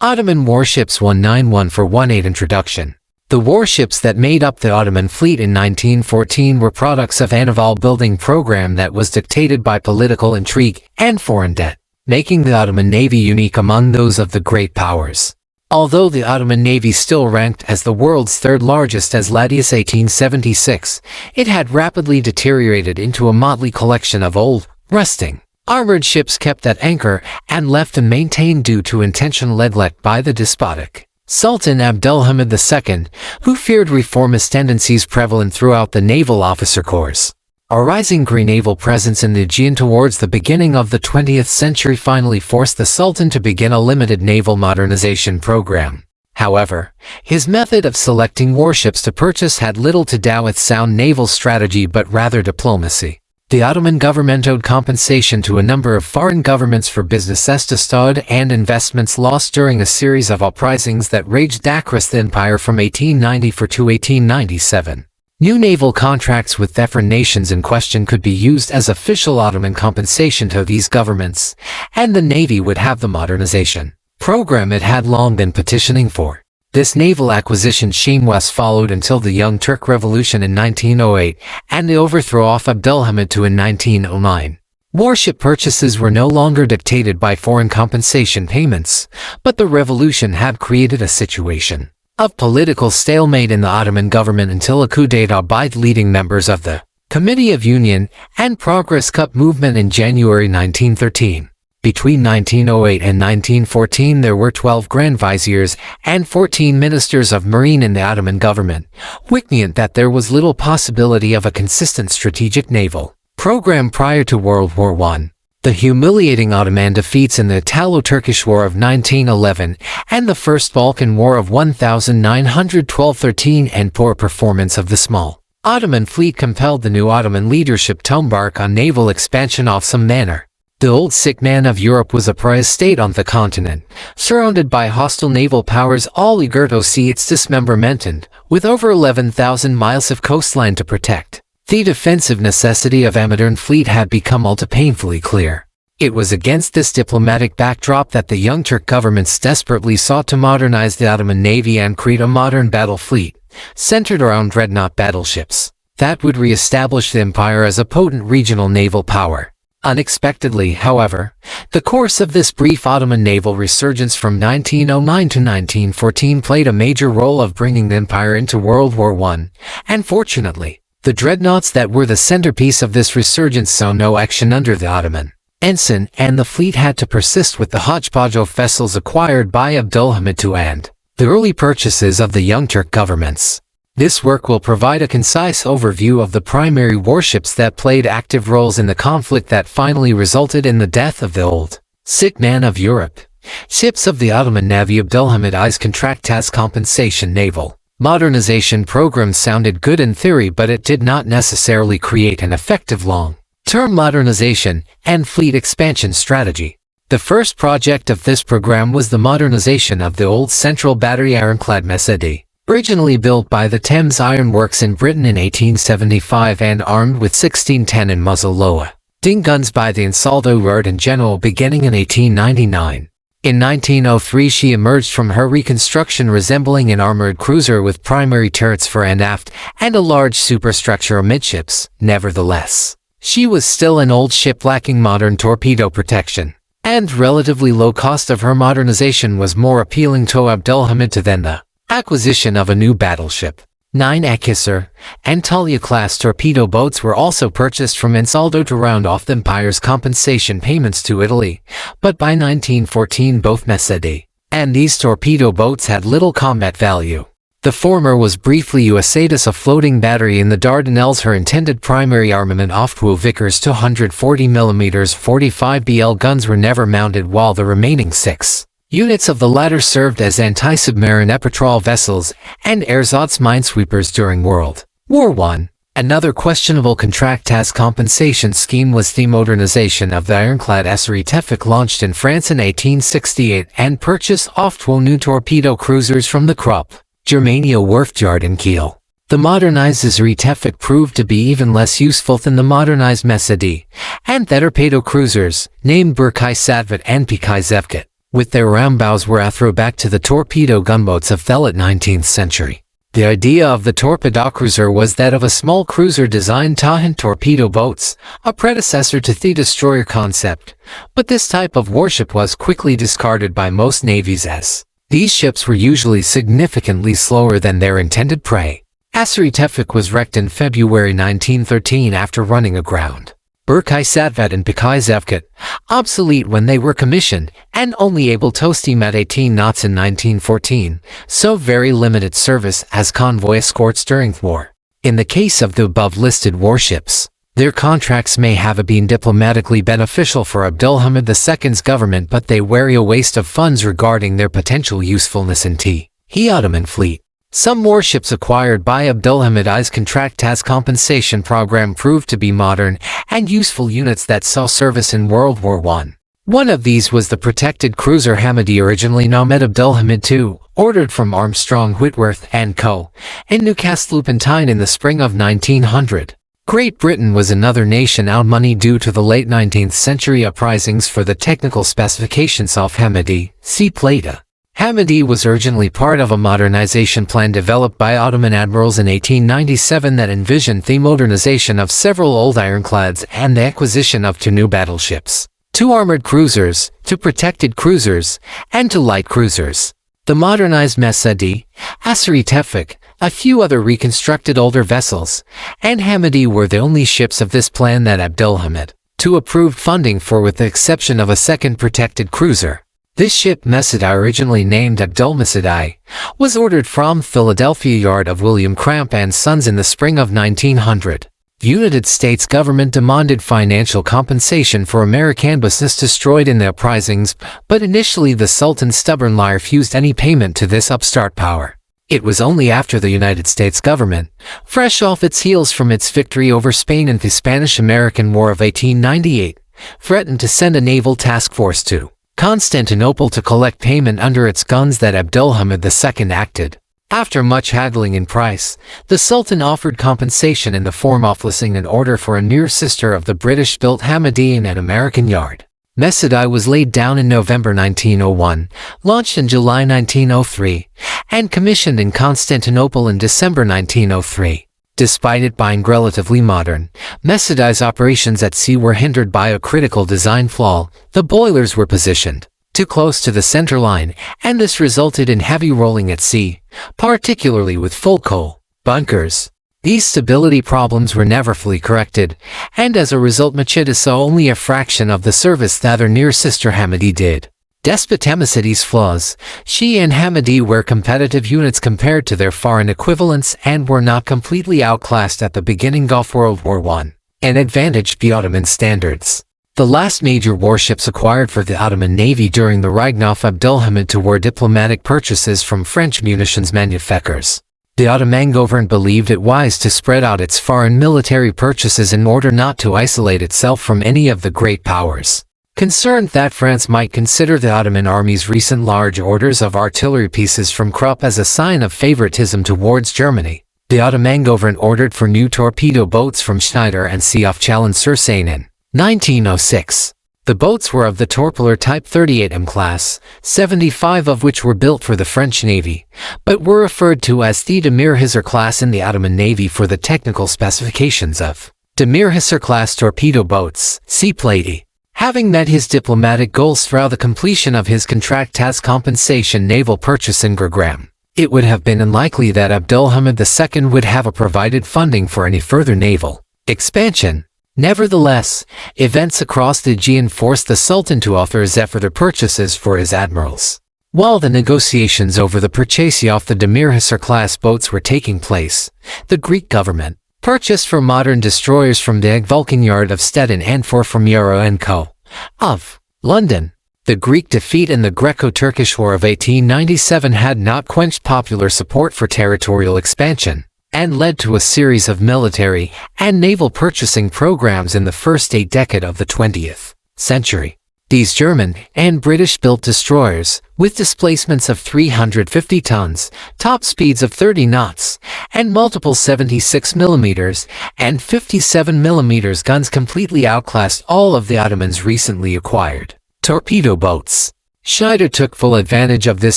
Ottoman Warships 191-418 Introduction. The warships that made up the Ottoman fleet in 1914 were products of a Naval building program that was dictated by political intrigue and foreign debt, making the Ottoman Navy unique among those of the great powers. Although the Ottoman Navy still ranked as the world's third largest as late as 1876, it had rapidly deteriorated into a motley collection of old, rusting, armored ships kept at anchor and left unmaintained due to intentional neglect by the despotic Sultan Abdülhamid II, who feared reformist tendencies prevalent throughout the naval officer corps. A rising Greek naval presence in the Aegean towards the beginning of the 20th century finally forced the Sultan to begin a limited naval modernization program. However, his method of selecting warships to purchase had little to do with sound naval strategy but rather diplomacy. The Ottoman government owed compensation to a number of foreign governments for business escapades and investments lost during a series of uprisings that raged across the empire from 1894 to 1897. New naval contracts with different nations in question could be used as official Ottoman compensation to these governments, and the Navy would have the modernization program it had long been petitioning for. This naval acquisition scheme was followed until the Young Turk Revolution in 1908 and the overthrow of Abdülhamid II in 1909. Warship purchases were no longer dictated by foreign compensation payments, but the revolution had created a situation of political stalemate in the Ottoman government until a coup d'état by the leading members of the Committee of Union and Progress Cup movement in January 1913. Between 1908 and 1914 there were 12 Grand Viziers and 14 Ministers of Marine in the Ottoman government, which meant that there was little possibility of a consistent strategic naval program prior to World War I. The humiliating Ottoman defeats in the Italo-Turkish War of 1911 and the First Balkan War of 1912-13 and poor performance of the small Ottoman fleet compelled the new Ottoman leadership to embark on naval expansion of some manner. The old sick man of Europe was a pariah state on the continent, surrounded by hostile naval powers all eager to see its dismemberment and, with over 11,000 miles of coastline to protect, the defensive necessity of a modern fleet had become all too painfully clear. It was against this diplomatic backdrop that the Young Turk governments desperately sought to modernize the Ottoman Navy and create a modern battle fleet, centered around dreadnought battleships, that would re-establish the empire as a potent regional naval power. Unexpectedly, however, the course of this brief Ottoman naval resurgence from 1909 to 1914 played a major role of bringing the empire into World War I, and fortunately, the dreadnoughts that were the centerpiece of this resurgence saw no action under the Ottoman ensign, and the fleet had to persist with the hodgepodge of vessels acquired by Abdülhamid II and the early purchases of the Young Turk governments. This work will provide a concise overview of the primary warships that played active roles in the conflict that finally resulted in the death of the old, sick man of Europe. Ships of the Ottoman Navy. Abdülhamid I's contract as compensation naval modernization program sounded good in theory, but it did not necessarily create an effective long-term modernization and fleet expansion strategy. The first project of this program was the modernization of the old Central Battery ironclad Mesedi. Originally built by the Thames Iron Works in Britain in 1875 and armed with 1610 and muzzle-loading guns by the Ansaldo Yard in Genoa beginning in 1899. In 1903 she emerged from her reconstruction resembling an armored cruiser with primary turrets fore and aft and a large superstructure amidships. Nevertheless, she was still an old ship lacking modern torpedo protection, and relatively low cost of her modernization was more appealing to Abdülhamid II than the acquisition of a new battleship. 9 Akhisar, Antalya-class torpedo boats were also purchased from Ansaldo to round off the empire's compensation payments to Italy, but by 1914 both Mesedi and these torpedo boats had little combat value. The former was briefly used as a floating battery in the Dardanelles. Her intended primary armament of 12 Vickers 240mm 45 BL guns were never mounted, while the remaining 6 units of the latter served as anti-submarine patrol vessels and ersatz minesweepers during World War I. Another questionable contract as compensation scheme was the modernization of the ironclad Esseri Tevfik, launched in France in 1868 and purchased of 12 new torpedo cruisers from the Krupp Germania Werftyard in Kiel. The modernized Esseri Tevfik proved to be even less useful than the modernized Mesedi and the torpedo cruisers, named Berkay Sadvat and Pikay Zevkit. with their ram bows were a throwback to the torpedo gunboats of the late 19th century. The idea of the torpedocruiser was that of a small cruiser designed to hunt torpedo boats, a predecessor to the destroyer concept, but this type of warship was quickly discarded by most navies as these ships were usually significantly slower than their intended prey. Asari Tevfik was wrecked in February 1913 after running aground. Berkay Satvet and Bekay Zevkit, obsolete when they were commissioned, and only able to steam at 18 knots in 1914, so very limited service as convoy escorts during war. In the case of the above-listed warships, their contracts may have been diplomatically beneficial for Abdulhamid II's government, but they were a waste of funds regarding their potential usefulness in the Ottoman fleet. Some warships acquired by Abdulhamid I's contract as compensation program proved to be modern and useful units that saw service in World War I. One of these was the protected cruiser Hamidi, originally named Abdulhamid II, ordered from Armstrong Whitworth & Co. in Newcastle upon Tyne in the spring of 1900. Great Britain was another nation outmoneyed due to the late 19th century uprisings for the technical specifications of Hamidi. See Plata. Hamidi was originally part of a modernization plan developed by Ottoman admirals in 1897 that envisioned the modernization of several old ironclads and the acquisition of 2 new battleships, 2 armored cruisers, 2 protected cruisers, and 2 light cruisers. The modernized Mesedi, Asari Tevfik, a few other reconstructed older vessels, and Hamidi were the only ships of this plan that Abdulhamid II approved funding for, with the exception of a second protected cruiser. This ship, Mesedi, originally named Abdulmesedi, was ordered from Philadelphia yard of William Cramp and Sons in the spring of 1900. The United States government demanded financial compensation for American business destroyed in the uprisings, but initially the Sultan stubbornly refused any payment to this upstart power. It was only after the United States government, fresh off its heels from its victory over Spain in the Spanish-American War of 1898, threatened to send a naval task force to Constantinople to collect payment under its guns that Abdulhamid II acted. After much haggling in price, the Sultan offered compensation in the form of leasing an order for a near sister of the British-built Hamidi in an American yard. Mesedi was laid down in November 1901, launched in July 1903, and commissioned in Constantinople in December 1903. Despite it being relatively modern, Mesedi's operations at sea were hindered by a critical design flaw. The boilers were positioned too close to the center line, and this resulted in heavy rolling at sea, particularly with full coal bunkers. These stability problems were never fully corrected, and as a result Machida saw only a fraction of the service that her near sister Hamidi did. Despite Mesedi's flaws, she and Hamidi were competitive units compared to their foreign equivalents and were not completely outclassed at the beginning of World War I, and advantaged the Ottoman standards. The last major warships acquired for the Ottoman Navy during the reign of Abdulhamid II were diplomatic purchases from French munitions manufacturers. The Ottoman government believed it wise to spread out its foreign military purchases in order not to isolate itself from any of the great powers. Concerned that France might consider the Ottoman army's recent large orders of artillery pieces from Krupp as a sign of favoritism towards Germany, the Ottoman government ordered 4 new torpedo boats from Schneider and C.F. Chalon-sur-Seine in 1906. The boats were of the torpedo type 38M class, 75 of which were built for the French Navy, but were referred to as the Demirhizar class in the Ottoman Navy for the technical specifications of Demirhizar class torpedo boats. See Plady. Having met his diplomatic goals throughout the completion of his contract as compensation naval purchasing program, it would have been unlikely that Abdulhamid II would have provided funding for any further naval expansion. Nevertheless, events across the Aegean forced the Sultan to authorize further purchases for his admirals. While the negotiations over the purchase of the Demirhizar class boats were taking place, the Greek government purchased 4 modern destroyers from the Vulcan yard of Stettin and 4 from Yarrow & Co. of London. The Greek defeat in the Greco-Turkish War of 1897 had not quenched popular support for territorial expansion, and led to a series of military and naval purchasing programs in the first 8 decades of the 20th century. These German and British-built destroyers, with displacements of 350 tons, top speeds of 30 knots, and multiple 76mm and 57mm guns, completely outclassed all of the Ottomans' recently acquired torpedo boats. Schneider took full advantage of this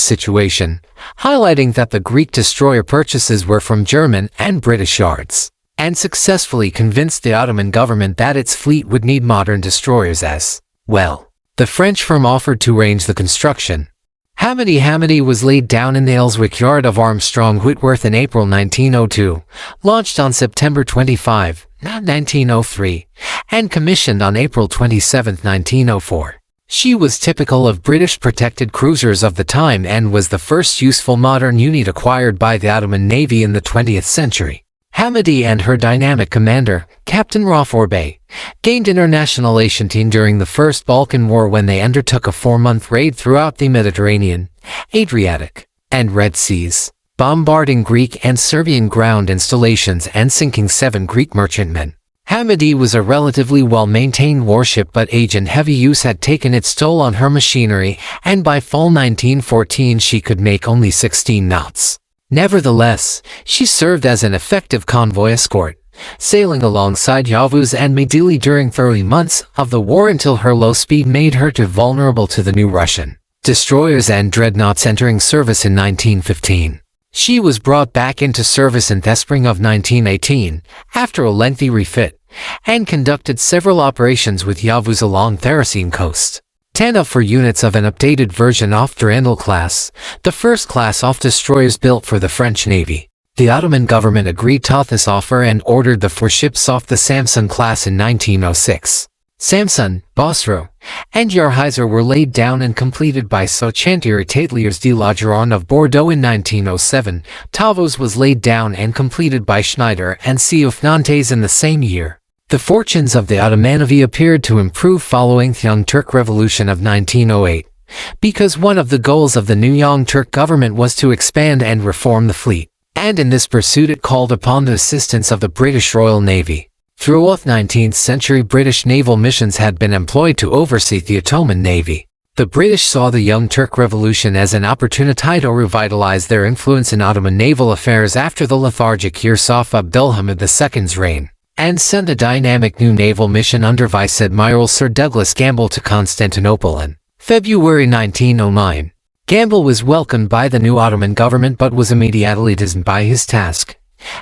situation, highlighting that the Greek destroyer purchases were from German and British yards, and successfully convinced the Ottoman government that its fleet would need modern destroyers as well. The French firm offered to arrange the construction. Hamidi was laid down in the Elswick yard of Armstrong Whitworth in April 1902, launched on September 25, 1903, and commissioned on April 27, 1904. She was typical of British protected cruisers of the time and was the first useful modern unit acquired by the Ottoman Navy in the 20th century. Hamidi and her dynamic commander, Captain Raforbe, gained international attention during the First Balkan War when they undertook a 4-month raid throughout the Mediterranean, Adriatic, and Red Seas, bombarding Greek and Serbian ground installations and sinking 7 Greek merchantmen. Hamidi was a relatively well-maintained warship, but age and heavy use had taken its toll on her machinery, and by fall 1914 she could make only 16 knots. Nevertheless, she served as an effective convoy escort, sailing alongside Yavuz and Midili during the early months of the war until her low speed made her too vulnerable to the new Russian destroyers and dreadnoughts entering service in 1915. She was brought back into service in the spring of 1918 after a lengthy refit, and conducted several operations with Yavuz along Thracian coast. 10 of 4 units of an updated version of Durandal class, the first class of destroyers built for the French Navy. The Ottoman government agreed to this offer and ordered the 4 ships of the Samsun class in 1906. Samsun, Bosro, and Yarhizer were laid down and completed by Chantier Tateliers de la Gironde of Bordeaux in 1907. Tavos was laid down and completed by Schneider and Seouf Nantes in the same year. The fortunes of the Ottoman Navy appeared to improve following the Young Turk Revolution of 1908, because one of the goals of the new Young Turk government was to expand and reform the fleet, and in this pursuit it called upon the assistance of the British Royal Navy. Throughout 19th century British naval missions had been employed to oversee the Ottoman Navy. The British saw the Young Turk Revolution as an opportunity to revitalize their influence in Ottoman naval affairs after the lethargic years of Abdulhamid II's reign, and sent a dynamic new naval mission under Vice Admiral Sir Douglas Gamble to Constantinople in February 1909. Gamble was welcomed by the new Ottoman government but was immediately dismayed by his task.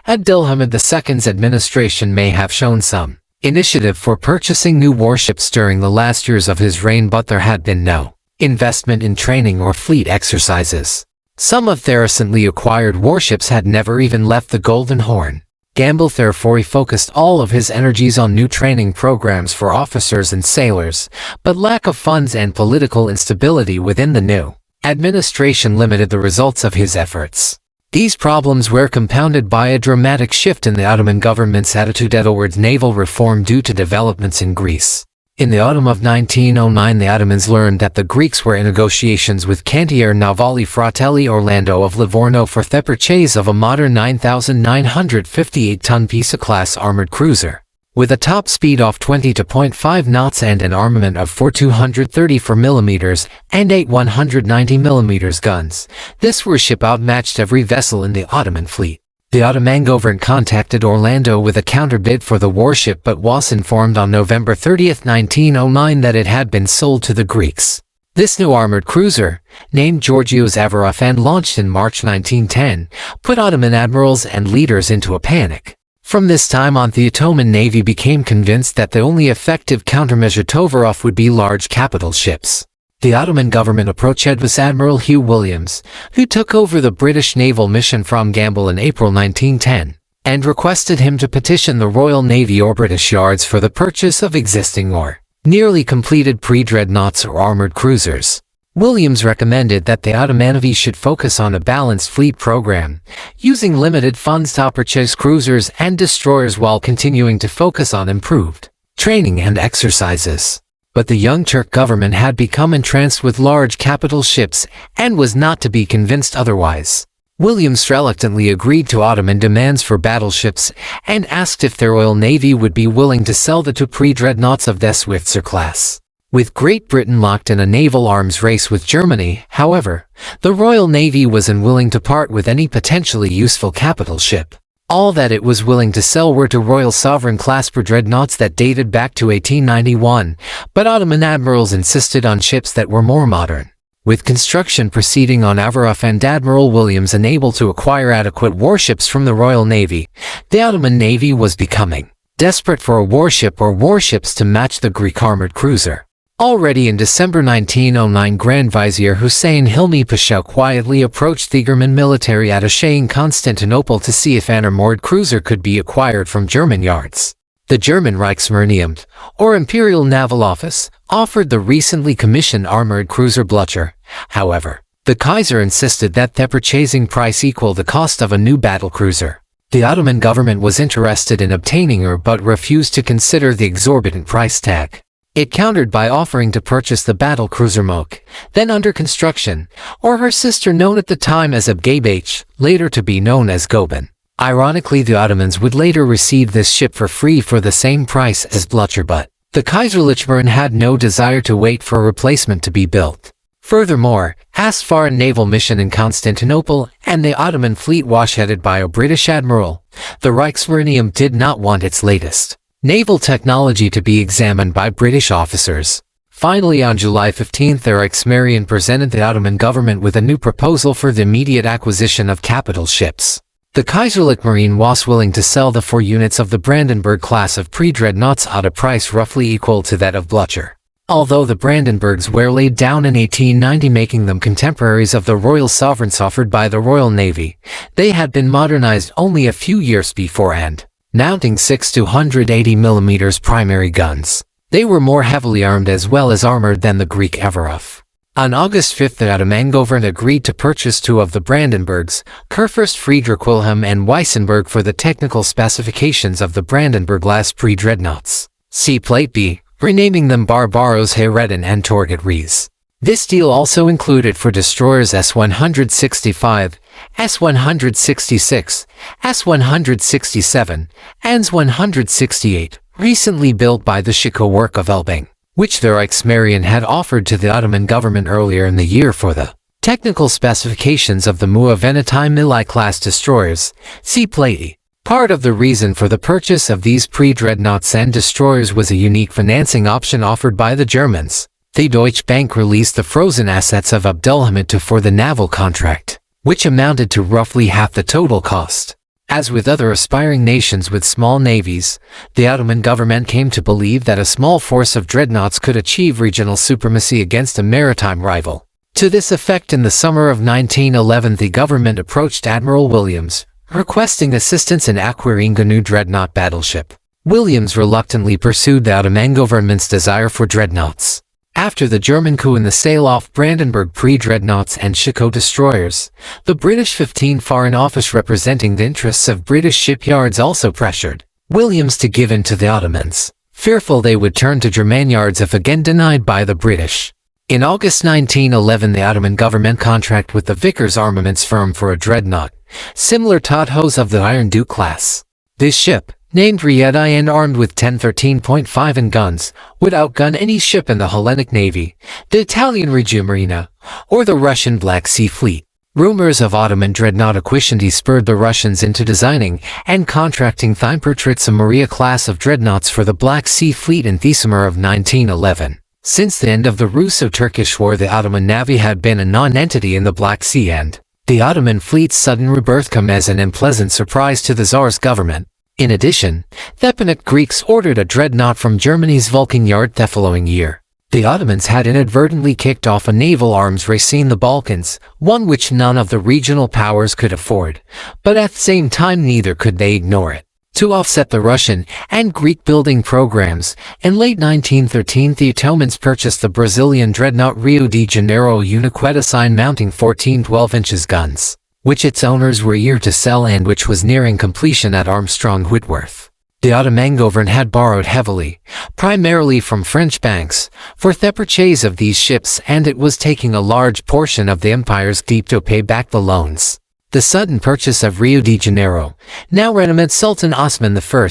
Abdulhamid II's administration may have shown some initiative for purchasing new warships during the last years of his reign, but there had been no investment in training or fleet exercises. Some of their recently acquired warships had never even left the Golden Horn. Gamble therefore focused all of his energies on new training programs for officers and sailors, but lack of funds and political instability within the new administration limited the results of his efforts. These problems were compounded by a dramatic shift in the Ottoman government's attitude towards naval reform due to developments in Greece. In the autumn of 1909 the Ottomans learned that the Greeks were in negotiations with Cantiere Navali Fratelli Orlando of Livorno for the purchase of a modern 9,958-ton Pisa-class armored cruiser, with a top speed of 20.5 knots and an armament of 4 234mm and 8 190mm guns. This warship outmatched every vessel in the Ottoman fleet. The Ottoman government contacted Orlando with a counterbid for the warship but was informed on November 30, 1909 that it had been sold to the Greeks. This new armored cruiser, named Georgios Avarov and launched in March 1910, put Ottoman admirals and leaders into a panic. From this time on the Ottoman Navy became convinced that the only effective countermeasure to Avarov would be large capital ships. The Ottoman government approached Vice Admiral Hugh Williams, who took over the British naval mission from Gamble in April 1910, and requested him to petition the Royal Navy or British yards for the purchase of existing or nearly completed pre-dreadnoughts or armored cruisers. Williams recommended that the Ottoman Navy should focus on a balanced fleet program, using limited funds to purchase cruisers and destroyers while continuing to focus on improved training and exercises. But the Young Turk government had become entranced with large capital ships and was not to be convinced otherwise. Williams reluctantly agreed to Ottoman demands for battleships and asked if the Royal Navy would be willing to sell the 2 pre-dreadnoughts of the Swiftsur class. With Great Britain locked in a naval arms race with Germany, however, the Royal Navy was unwilling to part with any potentially useful capital ship. All that it was willing to sell were 2 Royal Sovereign class dreadnoughts that dated back to 1891, but Ottoman admirals insisted on ships that were more modern. With construction proceeding on Avaruf and Admiral Williams unable to acquire adequate warships from the Royal Navy, the Ottoman Navy was becoming desperate for a warship or warships to match the Greek armored cruiser. Already in December 1909, Grand Vizier Hussein Hilmi Pasha quietly approached the German military attaché in Constantinople to see if an armored cruiser could be acquired from German yards. The German Reichsmarinamt, or Imperial Naval Office, offered the recently commissioned armored cruiser Blücher. However, the Kaiser insisted that the purchasing price equal the cost of a new battle cruiser. The Ottoman government was interested in obtaining her but refused to consider the exorbitant price tag. It countered by offering to purchase the battle cruiser Moke, then under construction, or her sister known at the time as Abgabh, later to be known as Goban. Ironically, the Ottomans would later receive this ship for free for the same price as Blücher, but the Kaiserliche Marine had no desire to wait for a replacement to be built. Furthermore, as foreign naval mission in Constantinople and the Ottoman fleet was headed by a British admiral, the Reichsmarine did not want its latest naval technology to be examined by British officers. Finally, on July 15, the Reichsmarine presented the Ottoman government with a new proposal for the immediate acquisition of capital ships. The Kaiserliche Marine was willing to sell the 4 units of the Brandenburg class of pre-dreadnoughts at a price roughly equal to that of Blücher. Although the Brandenburgs were laid down in 1890, making them contemporaries of the Royal Sovereigns offered by the Royal Navy, they had been modernized only a few years beforehand, mounting 6 280mm primary guns. They were more heavily armed as well as armored than the Greek Avaruf. On August 5, the Ottoman government agreed to purchase 2 of the Brandenburgs, Kurfürst Friedrich Wilhelm and Weissenberg, for the technical specifications of the Brandenburg-class pre-dreadnoughts. See Plate B, renaming them Barbaros Hayreddin and Torget Rees. This deal also included for destroyers S-165, S-166, S-167, and S-168, recently built by the Schickow work of Elbing, which the Reichsmarine had offered to the Ottoman government earlier in the year for the technical specifications of the Maritime class destroyers. See Plate E. Part of the reason for the purchase of these pre-dreadnoughts and destroyers was a unique financing option offered by the Germans. The Deutsche Bank released the frozen assets of Abdülhamid for the naval contract, which amounted to roughly half the total cost. As with other aspiring nations with small navies, the Ottoman government came to believe that a small force of dreadnoughts could achieve regional supremacy against a maritime rival. To this effect, in the summer of 1911, the government approached Admiral Williams, requesting assistance in acquiring a new dreadnought battleship. Williams reluctantly pursued the Ottoman government's desire for dreadnoughts. After the German coup and the sale of Brandenburg pre-dreadnoughts and Schickow destroyers, the British 15th Foreign Office, representing the interests of British shipyards, also pressured Williams to give in to the Ottomans, fearful they would turn to German yards if again denied by the British. In August 1911, the Ottoman government contracted with the Vickers armaments firm for a dreadnought, similar to Otto's of the Iron Duke class. This ship, named Rieti and armed with 10 13.5 guns, would outgun any ship in the Hellenic Navy, the Italian Regia Marina, or the Russian Black Sea Fleet. Rumors of Ottoman dreadnought acquisition spurred the Russians into designing and contracting the Imperatrice Maria class of dreadnoughts for the Black Sea Fleet in the summer of 1911. Since the end of the Russo-Turkish War, the Ottoman Navy had been a non-entity in the Black Sea, and the Ottoman fleet's sudden rebirth came as an unpleasant surprise to the Tsar's government. In addition, the Epirot Greeks ordered a dreadnought from Germany's Vulcan yard the following year. The Ottomans had inadvertently kicked off a naval arms race in the Balkans, one which none of the regional powers could afford, but at the same time neither could they ignore it. To offset the Russian and Greek building programs, in late 1913 the Ottomans purchased the Brazilian dreadnought Rio de Janeiro Uniquedesign, mounting 14 12-inch guns, which its owners were eager to sell and which was nearing completion at Armstrong Whitworth. The Ottoman government had borrowed heavily, primarily from French banks, for the purchase of these ships, and it was taking a large portion of the empire's debt to pay back the loans. The sudden purchase of Rio de Janeiro, now renowned Sultan Osman I,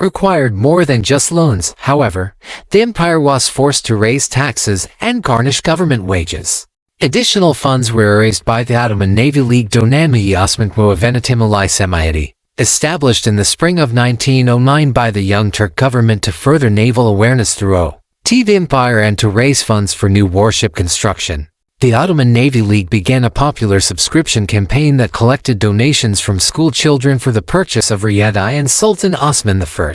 required more than just loans. However, the empire was forced to raise taxes and garnish government wages. Additional funds were raised by the Ottoman Navy League Donanma Osman Muavenetimali Semiati, established in the spring of 1909 by the Young Turk government to further naval awareness throughout the empire and to raise funds for new warship construction. The Ottoman Navy League began a popular subscription campaign that collected donations from school children for the purchase of Riyadh and Sultan Osman I,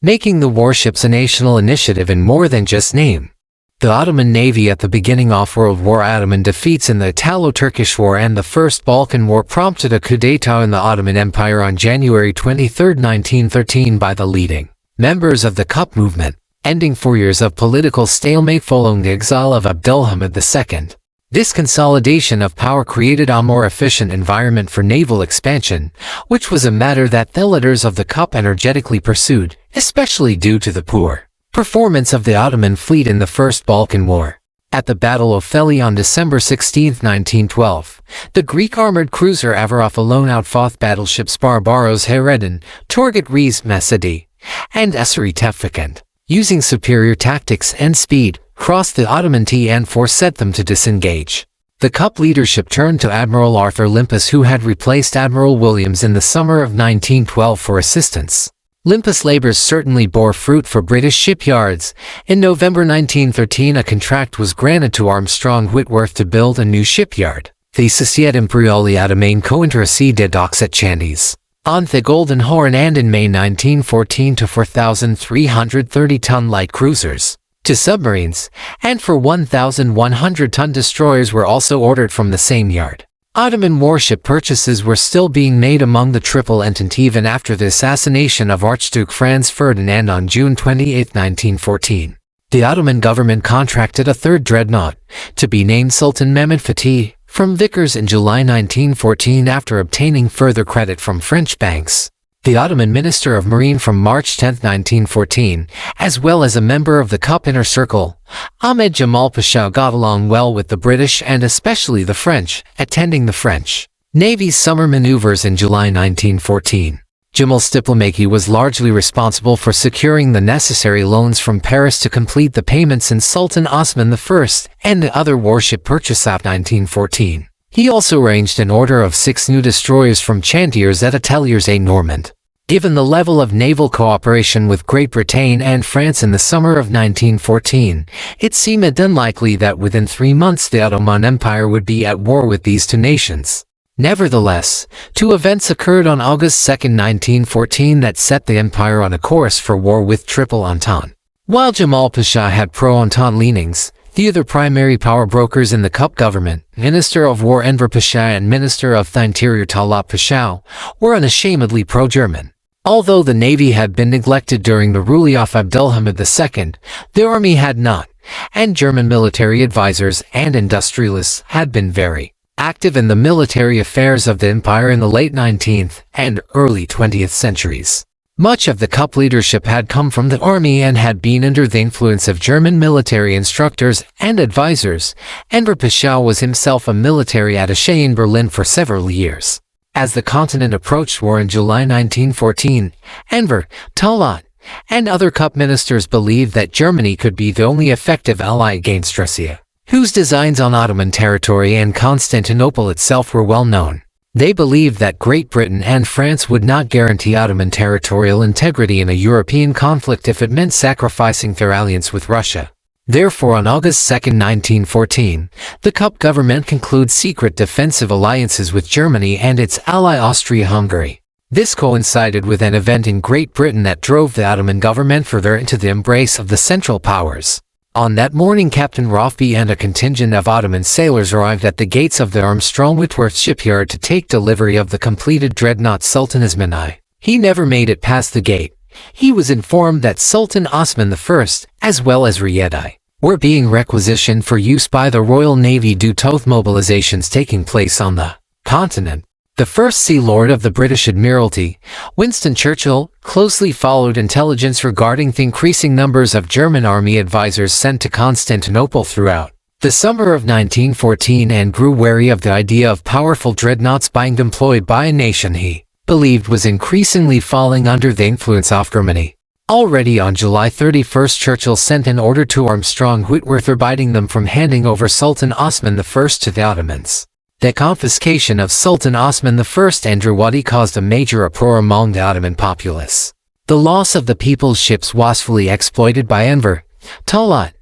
making the warships a national initiative in more than just name. The Ottoman Navy at the beginning of World War Ottoman defeats in the Italo-Turkish War and the First Balkan War prompted a coup d'état in the Ottoman Empire on January 23, 1913 by the leading members of the Cup movement, ending 4 years of political stalemate following the exile of Abdülhamid II. This consolidation of power created a more efficient environment for naval expansion, which was a matter that the leaders of the Cup energetically pursued, especially due to the poor performance of the Ottoman fleet in the First Balkan War. At the Battle of Feli on December 16, 1912, the Greek armored cruiser Avaroth alone outfought battleships Barbaros Hayreddin, Torgut Reis Mesidi, and Esri Tevfikent, using superior tactics and speed, crossed the Ottoman T and forced them to disengage. The Cup leadership turned to Admiral Arthur Limpus, who had replaced Admiral Williams in the summer of 1912, for assistance. Limpus' labors certainly bore fruit for British shipyards. In November 1913, a contract was granted to Armstrong Whitworth to build a new shipyard, the Societe Imperiale Ottomane Cointeresse de Docks at Chandis, on the Golden Horn, and in May 1914 to 4,330-ton light cruisers, to submarines, and for 1,100-ton destroyers were also ordered from the same yard. Ottoman warship purchases were still being made among the Triple Entente even after the assassination of Archduke Franz Ferdinand on June 28, 1914. The Ottoman government contracted a third dreadnought, to be named Sultan Mehmed Fatih, from Vickers in July 1914 after obtaining further credit from French banks. The Ottoman Minister of Marine from March 10, 1914, as well as a member of the Cup Inner Circle, Ahmed Jamal Pasha, got along well with the British and especially the French, attending the French Navy's summer maneuvers in July 1914. Jamal's diplomacy was largely responsible for securing the necessary loans from Paris to complete the payments in Sultan Osman I and the other warship purchase of 1914. He also arranged an order of 6 new destroyers from Chantiers at Ateliers et Normand. Given the level of naval cooperation with Great Britain and France in the summer of 1914, it seemed unlikely that within 3 months the Ottoman Empire would be at war with these two nations. Nevertheless, 2 events occurred on August 2, 1914 that set the empire on a course for war with Triple Entente. While Jamal Pasha had pro-Entente leanings, the other primary power brokers in the Cup government, Minister of War Enver Pasha and Minister of the Interior Talat Pasha, were unashamedly pro-German. Although the navy had been neglected during the rule of Abdülhamid II, the army had not, and German military advisors and industrialists had been very active in the military affairs of the empire in the late 19th and early 20th centuries. Much of the Cup leadership had come from the army and had been under the influence of German military instructors and advisors. Enver Pasha was himself a military attaché in Berlin for several years. As the continent approached war in July 1914, Enver, Talat, and other Cup ministers believed that Germany could be the only effective ally against Russia, whose designs on Ottoman territory and Constantinople itself were well known. They believed that Great Britain and France would not guarantee Ottoman territorial integrity in a European conflict if it meant sacrificing their alliance with Russia. Therefore, on August 2, 1914, the Cup government concluded secret defensive alliances with Germany and its ally Austria-Hungary. This coincided with an event in Great Britain that drove the Ottoman government further into the embrace of the Central Powers. On that morning, Captain Rothby and a contingent of Ottoman sailors arrived at the gates of the Armstrong Whitworth shipyard to take delivery of the completed dreadnought Sultan Osman I. He never made it past the gate. He was informed that Sultan Osman I, as well as Riyadh, were being requisitioned for use by the Royal Navy due to mobilizations taking place on the continent. The First Sea Lord of the British Admiralty, Winston Churchill, closely followed intelligence regarding the increasing numbers of German army advisors sent to Constantinople throughout the summer of 1914 and grew wary of the idea of powerful dreadnoughts being deployed by a nation he believed was increasingly falling under the influence of Germany. Already on July 31, Churchill sent an order to Armstrong Whitworth forbidding them from handing over Sultan Osman I to the Ottomans. The confiscation of Sultan Osman I and Drewadi caused a major uproar among the Ottoman populace. The loss of the people's ships was fully exploited by Enver, Talat,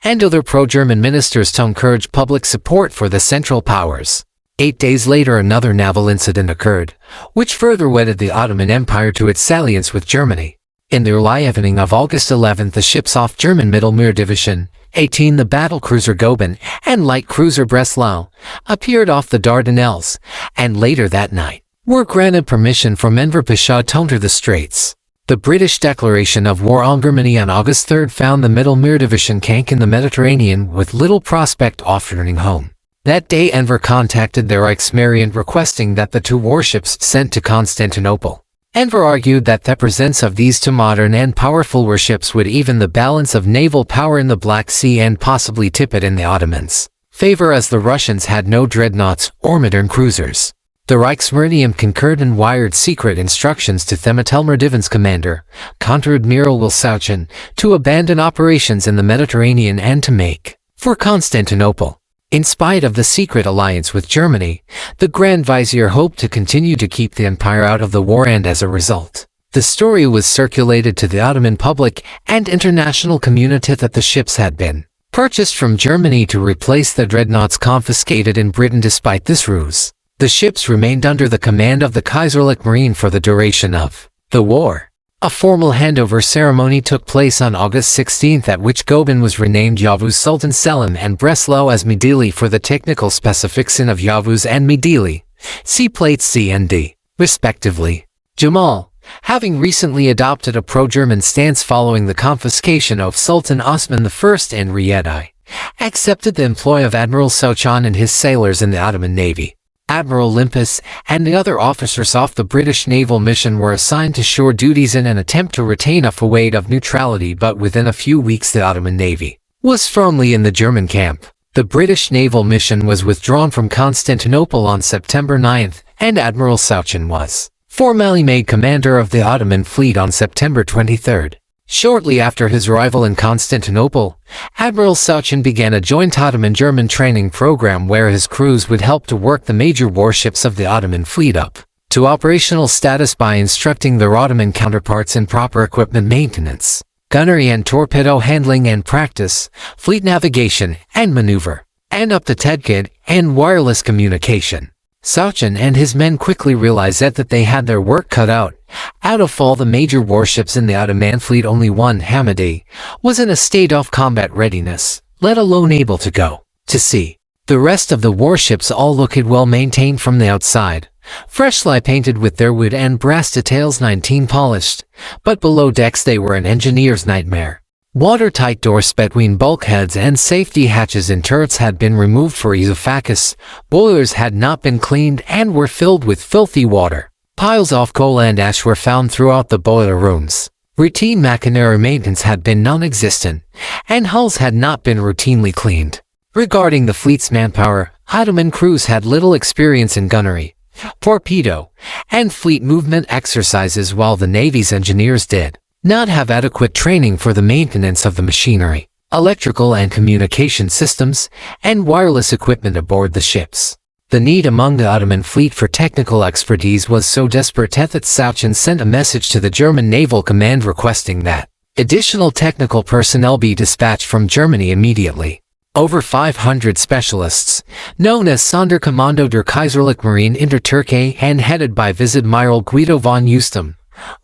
and other pro-German ministers to encourage public support for the Central Powers. 8 days later another naval incident occurred, which further wedded the Ottoman Empire to its alliance with Germany. In the early evening of August 11th, the ships off German Mittelmeer Division 18, the battlecruiser Goeben and light cruiser Breslau, appeared off the Dardanelles, and later that night were granted permission from Enver Pasha to enter the straits. The British declaration of war on Germany on August 3rd found the Mittelmeer Division camped in the Mediterranean with little prospect of returning home. That day Enver contacted the Reichsmarine requesting that the two warships sent to Constantinople. Enver argued that the presence of these two modern and powerful warships would even the balance of naval power in the Black Sea and possibly tip it in the Ottomans' favor, as the Russians had no dreadnoughts or modern cruisers. The Reichsmarine concurred and wired secret instructions to Thematelmer Division's commander, Contra-Admiral Wilsauchen, to abandon operations in the Mediterranean and to make for Constantinople. In spite of the secret alliance with Germany, the Grand Vizier hoped to continue to keep the empire out of the war, and as a result, the story was circulated to the Ottoman public and international community that the ships had been purchased from Germany to replace the dreadnoughts confiscated in Britain. Despite this ruse, the ships remained under the command of the Kaiserlich Marine for the duration of the war. A formal handover ceremony took place on August 16th, at which Goeben was renamed Yavuz Sultan Selim and Breslau as Midili for the technical specification of Yavuz and Midili. See plates C and D, respectively. Jamal, having recently adopted a pro-German stance following the confiscation of Sultan Osman I and Riyadh, accepted the employ of Admiral Souchon and his sailors in the Ottoman Navy. Admiral Limpus and the other officers off the British naval mission were assigned to shore duties in an attempt to retain a weight of neutrality, but within a few weeks the Ottoman Navy was firmly in the German camp. The British naval mission was withdrawn from Constantinople on September 9th, and Admiral Souchon was formally made commander of the Ottoman fleet on September 23rd. Shortly after his arrival in Constantinople, Admiral Souchon began a joint Ottoman-German training program where his crews would help to work the major warships of the Ottoman fleet up to operational status by instructing their Ottoman counterparts in proper equipment maintenance, gunnery and torpedo handling and practice, fleet navigation and maneuver, and up to TEDKID and wireless communication. Souchon and his men quickly realized that they had their work cut out. Out of all the major warships in the Ottoman fleet, only one, Hamadi, was in a state of combat readiness, let alone able to go to sea. The rest of the warships all looked well maintained from the outside, freshly painted with their wood and brass details 19 polished, but below decks they were an engineer's nightmare. Watertight doors between bulkheads and safety hatches in turrets had been removed for ease of focus, boilers had not been cleaned and were filled with filthy water. Piles of coal and ash were found throughout the boiler rooms. Routine machinery maintenance had been non-existent, and hulls had not been routinely cleaned. Regarding the fleet's manpower, Ottoman crews had little experience in gunnery, torpedo, and fleet movement exercises, while the Navy's engineers did not have adequate training for the maintenance of the machinery, electrical and communication systems, and wireless equipment aboard the ships. The need among the Ottoman fleet for technical expertise was so desperate that Souchon sent a message to the German Naval Command requesting that additional technical personnel be dispatched from Germany immediately. Over 500 specialists, known as Sonderkommando der Kaiserlich Marine inter Türkei and headed by Vice-Admiral Guido von Eustem,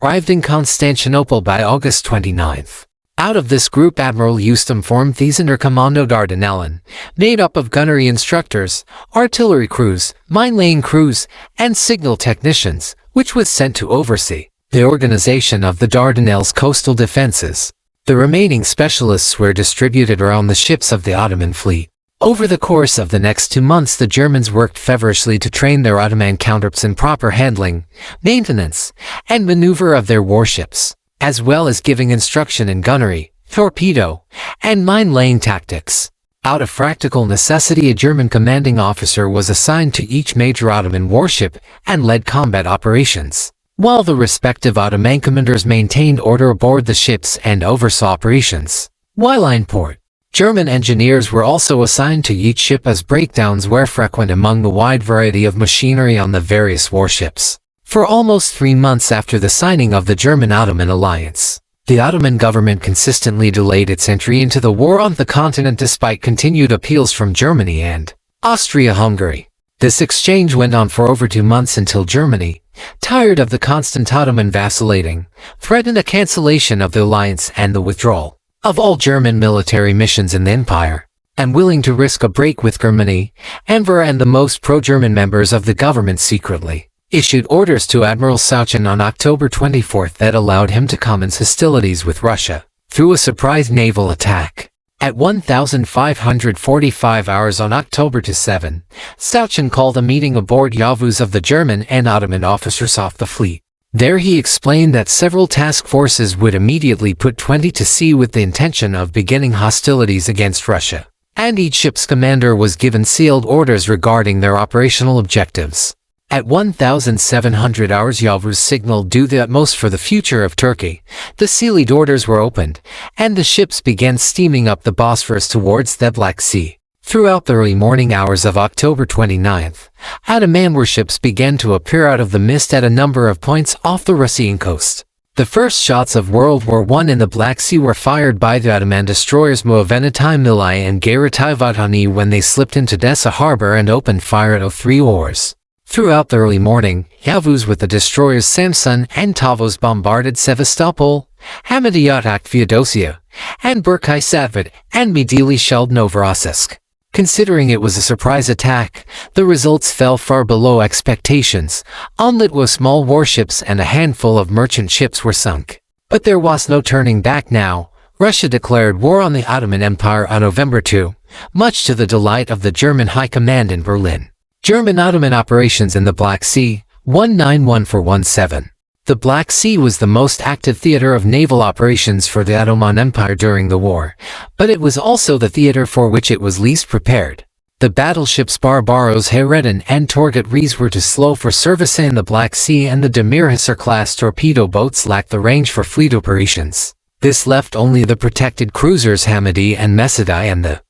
arrived in Constantinople by August 29th. Out of this group, Admiral Eustem formed the Sonderkommando Dardanellen, made up of gunnery instructors, artillery crews, mine-laying crews, and signal technicians, which was sent to oversee the organization of the Dardanelles coastal defenses. The remaining specialists were distributed around the ships of the Ottoman fleet. Over the course of the next 2 months, the Germans worked feverishly to train their Ottoman counterparts in proper handling, maintenance, and maneuver of their warships, as well as giving instruction in gunnery, torpedo, and mine-laying tactics. Out of practical necessity, a German commanding officer was assigned to each major Ottoman warship and led combat operations, while the respective Ottoman commanders maintained order aboard the ships and oversaw operations. While in port, German engineers were also assigned to each ship as breakdowns were frequent among the wide variety of machinery on the various warships. For almost 3 months after the signing of the German-Ottoman alliance, The Ottoman government consistently delayed its entry into the war on the continent despite continued appeals from Germany and Austria-Hungary. This exchange went on for over 2 months until Germany, tired of the constant Ottoman vacillating, threatened a cancellation of the alliance and the withdrawal of all German military missions in the empire. And willing to risk a break with Germany, Enver and the most pro-German members of the government secretly issued orders to Admiral Souchin on October 24 that allowed him to commence hostilities with Russia through a surprise naval attack. At 1545 hours on October 7, Souchin called a meeting aboard Yavuz of the German and Ottoman officers off the fleet. There he explained that several task forces would immediately put 20 to sea with the intention of beginning hostilities against Russia, and each ship's commander was given sealed orders regarding their operational objectives. At 1700 hours Yavuz signaled do the utmost for the future of Turkey. The sealed orders were opened, and the ships began steaming up the Bosphorus towards the Black Sea. Throughout the early morning hours of October 29th, Ottoman warships began to appear out of the mist at a number of points off the Russian coast. The first shots of World War I in the Black Sea were fired by the Ottoman destroyers Maritime and Vatani when they slipped into Odessa harbor and opened fire at 03 oars. Throughout the early morning, Yavuz with the destroyers Samsun and Tavos bombarded Sevastopol, Hamadiyat Feodosia, and Burkai Savid, and Midili shelled Novorossiysk. Considering it was a surprise attack, the results fell far below expectations. Only two small warships and a handful of merchant ships were sunk. But there was no turning back now. Russia declared war on the Ottoman Empire on November 2, much to the delight of the German High Command in Berlin. German-Ottoman operations in the Black Sea, 1914-17. The Black Sea was the most active theater of naval operations for the Ottoman Empire during the war, but it was also the theater for which it was least prepared. The battleships Barbaros Hayreddin and Torgut Reis were too slow for service in the Black Sea, and the Demirhisar-class torpedo boats lacked the range for fleet operations. This left only the protected cruisers Hamadi and Mesadai and the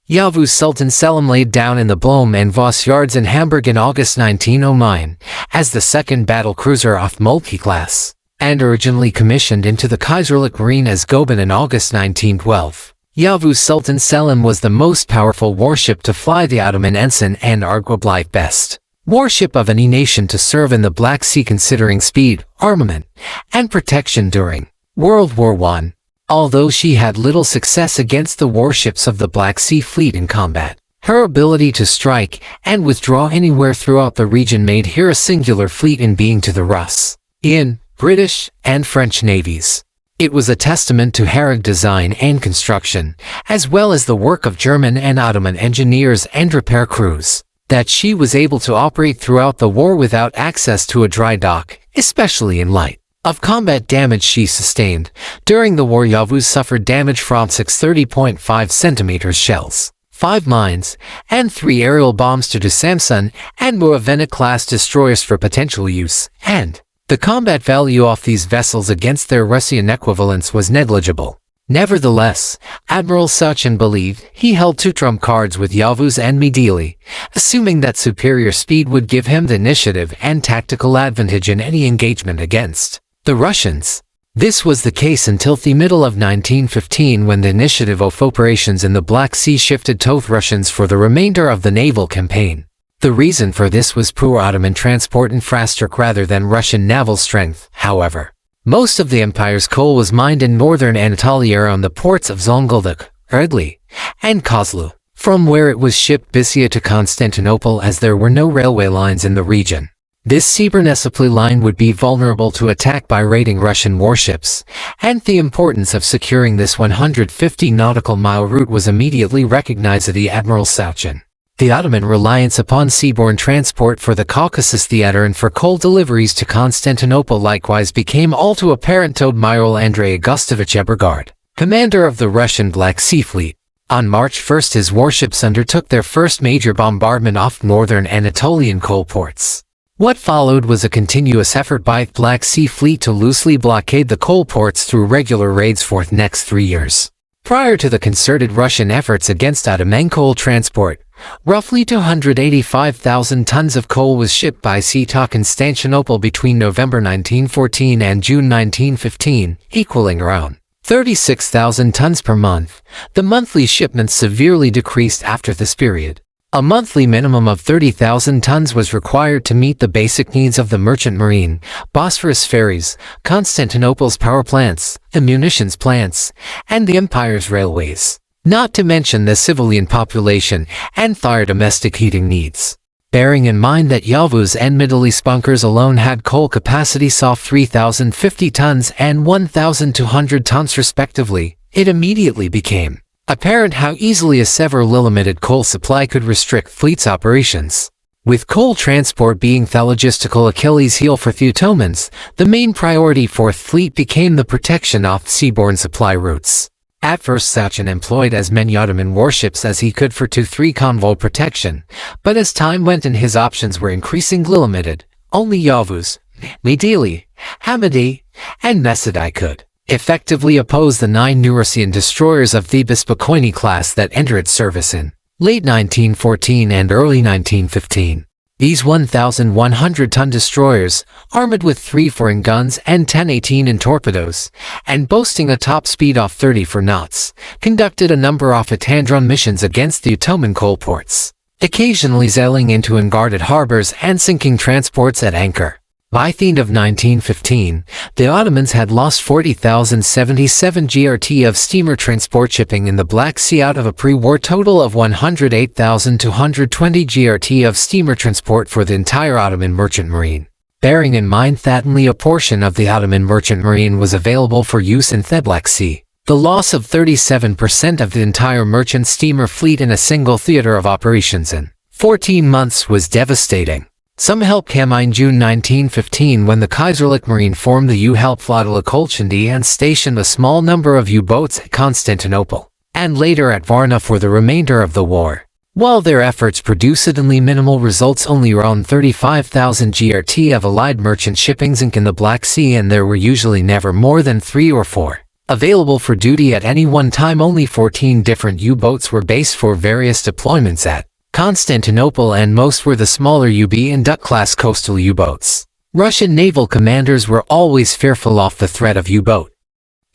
Yavuz Sultan Selim laid down in the Blom and Voss yards in Hamburg in August 1909, as the second battle cruiser of Moltke class, and originally commissioned into the Kaiserlich Marine as Goeben in August 1912. Yavuz Sultan Selim was the most powerful warship to fly the Ottoman ensign and arguably best warship of any nation to serve in the Black Sea considering speed, armament, and protection during World War I. Although she had little success against the warships of the Black Sea Fleet in combat, her ability to strike and withdraw anywhere throughout the region made her a singular fleet in being to the Russian, British, and French navies. It was a testament to her design and construction, as well as the work of German and Ottoman engineers and repair crews, that she was able to operate throughout the war without access to a dry dock, especially in light of combat damage she sustained. During the war Yavuz suffered damage from 6 30.5 cm shells, 5 mines, and 3 aerial bombs to Samsun and Muravena-class destroyers for potential use, and the combat value of these vessels against their Russian equivalents was negligible. Nevertheless, Admiral Souchin believed he held 2 trump cards with Yavuz and Midili, assuming that superior speed would give him the initiative and tactical advantage in any engagement against the Russians. This was the case until the middle of 1915, when the initiative of operations in the Black Sea shifted to the Russians for the remainder of the naval campaign. The reason for this was poor Ottoman transport infrastructure rather than Russian naval strength, however. Most of the empire's coal was mined in northern Anatolia on the ports of Zonguldak, Erdly, and Kozlu, from where it was shipped Bysia to Constantinople, as there were no railway lines in the region. This Siebernesopli line would be vulnerable to attack by raiding Russian warships, and the importance of securing this 150 nautical mile route was immediately recognized by the Admiral Souchin. The Ottoman reliance upon seaborne transport for the Caucasus theater and for coal deliveries to Constantinople likewise became all too apparent to Admiral Andrei Augustovich Ebergard, commander of the Russian Black Sea Fleet. On March 1 his warships undertook their first major bombardment off northern Anatolian coal ports. What followed was a continuous effort by the Black Sea Fleet to loosely blockade the coal ports through regular raids for the next 3 years. Prior to the concerted Russian efforts against Ottoman coal transport, Roughly 285,000 tons of coal was shipped by sea to Constantinople between November 1914 and June 1915, equaling around 36,000 tons per month. The monthly shipments severely decreased after this period. A monthly minimum of 30,000 tons was required to meet the basic needs of the merchant marine, Bosphorus ferries, Constantinople's power plants, the munitions plants, and the empire's railways, not to mention the civilian population and their domestic heating needs. Bearing in mind that Yavuz and Middle East bunkers alone had coal capacities of 3,050 tons and 1,200 tons respectively, it immediately became apparent how easily a severely limited coal supply could restrict fleet's operations. With coal transport being the logistical Achilles heel for the Ottomans, the main priority for the fleet became the protection of seaborne supply routes. At first Sachin employed as many Ottoman warships as he could for 2-3 convoy protection, but as time went on his options were increasingly limited. Only Yavuz, Midili, Hamadi, and Mesidi could effectively oppose the 9 new Russian destroyers of the Bespokoini class that entered service in late 1914 and early 1915. These 1,100-ton destroyers, armed with 3 foreign guns and 10 18-in torpedoes, and boasting a top speed of 34 knots, conducted a number of hit-and-run missions against the Ottoman coal ports, occasionally sailing into unguarded harbors and sinking transports at anchor. By the end of 1915, the Ottomans had lost 40,077 GRT of steamer transport shipping in the Black Sea out of a pre-war total of 108,220 GRT of steamer transport for the entire Ottoman merchant marine. Bearing in mind that only a portion of the Ottoman merchant marine was available for use in the Black Sea, the loss of 37% of the entire merchant steamer fleet in a single theater of operations in 14 months was devastating. Some help came in June 1915 when the Kaiserlich Marine formed the U-Help Flotilla Kolchindi and stationed a small number of U-boats at Constantinople, and later at Varna for the remainder of the war. While their efforts produced suddenly minimal results, only around 35,000 GRT of Allied merchant shipping sank in the Black Sea, and there were usually never more than 3 or 4 available for duty at any one time. Only 14 different U-boats were based for various deployments at Constantinople, and most were the smaller UB and Duck-class coastal U-boats. Russian naval commanders were always fearful of the threat of U-boat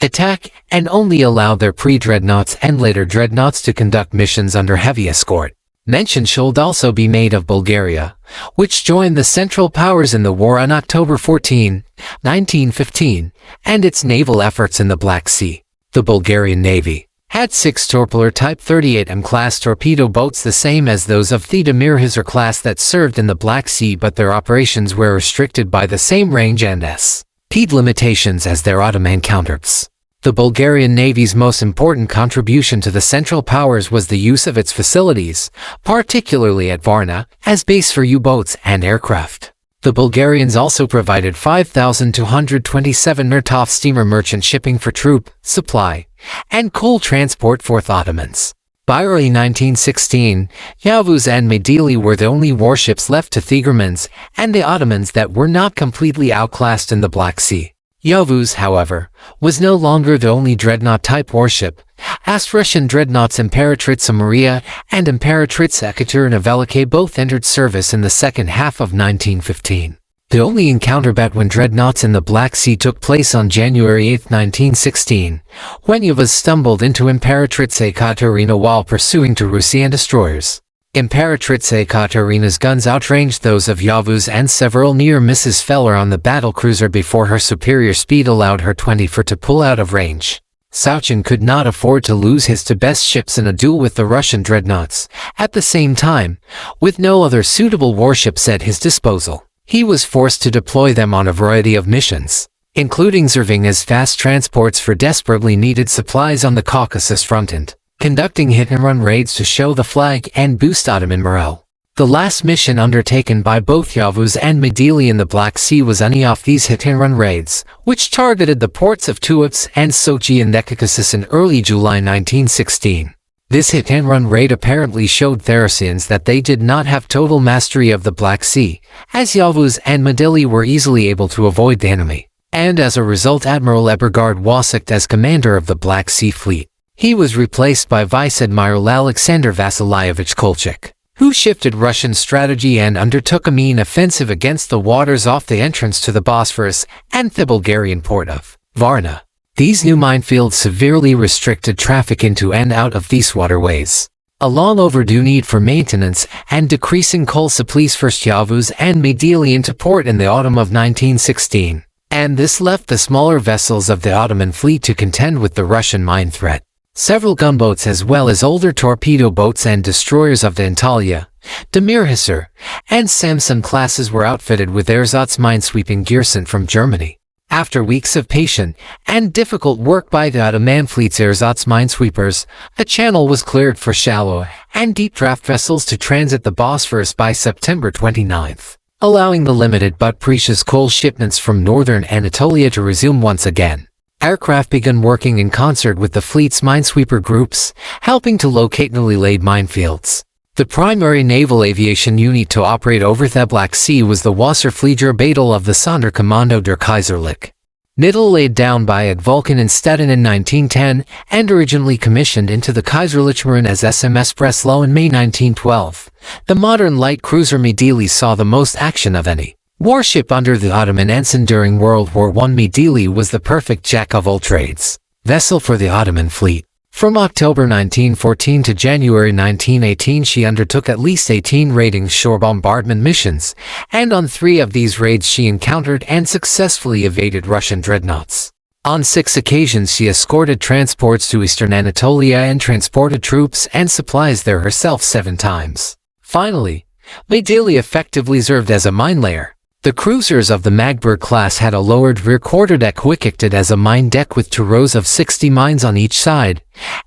attack and only allowed their pre-dreadnoughts and later dreadnoughts to conduct missions under heavy escort. Mention should also be made of Bulgaria, which joined the Central Powers in the war on October 14, 1915, and its naval efforts in the Black Sea. The Bulgarian Navy had 6 Torpeler Type 38M class torpedo boats, the same as those of the Demirhizar class that served in the Black Sea, but their operations were restricted by the same range and speed limitations as their Ottoman counterparts. The Bulgarian Navy's most important contribution to the Central Powers was the use of its facilities, particularly at Varna, as base for U-boats and aircraft. The Bulgarians also provided 5,227 Murtov steamer merchant shipping for troop, supply, and coal transport for the Ottomans. By early 1916, Yavuz and Midili were the only warships left to the Germans and the Ottomans that were not completely outclassed in the Black Sea. Yavuz, however, was no longer the only dreadnought-type warship, as Russian dreadnoughts Imperatrica Maria and Imperatrica Ekaterina Velike both entered service in the second half of 1915. The only encounter between dreadnoughts in the Black Sea took place on January 8, 1916, when Yavuz stumbled into Imperatrica Ekaterina while pursuing two Russian destroyers. Imperatrica Ekaterina's guns outranged those of Yavuz, and several near misses fell on the battlecruiser before her superior speed allowed her 24 to pull out of range. Sachin could not afford to lose his two best ships in a duel with the Russian dreadnoughts. At the same time, with no other suitable warships at his disposal, he was forced to deploy them on a variety of missions, including serving as fast transports for desperately needed supplies on the Caucasus front and conducting hit-and-run raids to show the flag and boost Ottoman morale. The last mission undertaken by both Yavuz and Midili in the Black Sea was any of these hit-and-run raids, which targeted the ports of Tuapse and Sochi in the Caucasus in early July 1916. This hit-and-run raid apparently showed the Russians that they did not have total mastery of the Black Sea, as Yavuz and Midili were easily able to avoid the enemy, and as a result Admiral Ebergard was sacked as commander of the Black Sea Fleet. He was replaced by Vice Admiral Alexander Vasilyevich Kolchak. who shifted Russian strategy and undertook a mean offensive against the waters off the entrance to the Bosphorus and the Bulgarian port of Varna. These new minefields severely restricted traffic into and out of these waterways. A long overdue need for maintenance and decreasing coal supplies forced Yavuz and Midili into port in the autumn of 1916, and this left the smaller vessels of the Ottoman fleet to contend with the Russian mine threat. Several gunboats as well as older torpedo boats and destroyers of the Antalya, Demirhisar, and Samson classes were outfitted with ersatz minesweeping gear sent from Germany. After weeks of patient and difficult work by the Ottoman fleet's ersatz minesweepers, a channel was cleared for shallow and deep draft vessels to transit the Bosphorus by September 29, allowing the limited but precious coal shipments from northern Anatolia to resume once again. Aircraft began working in concert with the fleet's minesweeper groups, helping to locate newly laid minefields. The primary naval aviation unit to operate over the Black Sea was the Wasserfliegerbattel of the Sonderkommando der Kaiserlich. Knittel laid down by at Vulcan in Stettin in 1910 and originally commissioned into the Kaiserlich Marine as SMS Breslau in May 1912. The modern light cruiser Midili saw the most action of any warship under the Ottoman ensign during World War I. Midili was the perfect jack of all trades vessel for the Ottoman fleet. From October 1914 to January 1918 she undertook at least 18 raiding shore bombardment missions, and on 3 of these raids she encountered and successfully evaded Russian dreadnoughts. On 6 occasions she escorted transports to eastern Anatolia and transported troops and supplies there herself 7 times. Finally, Midili effectively served as a mine layer. The cruisers of the Magdeburg class had a lowered rear quarterdeck which acted as a mine deck with 2 rows of 60 mines on each side,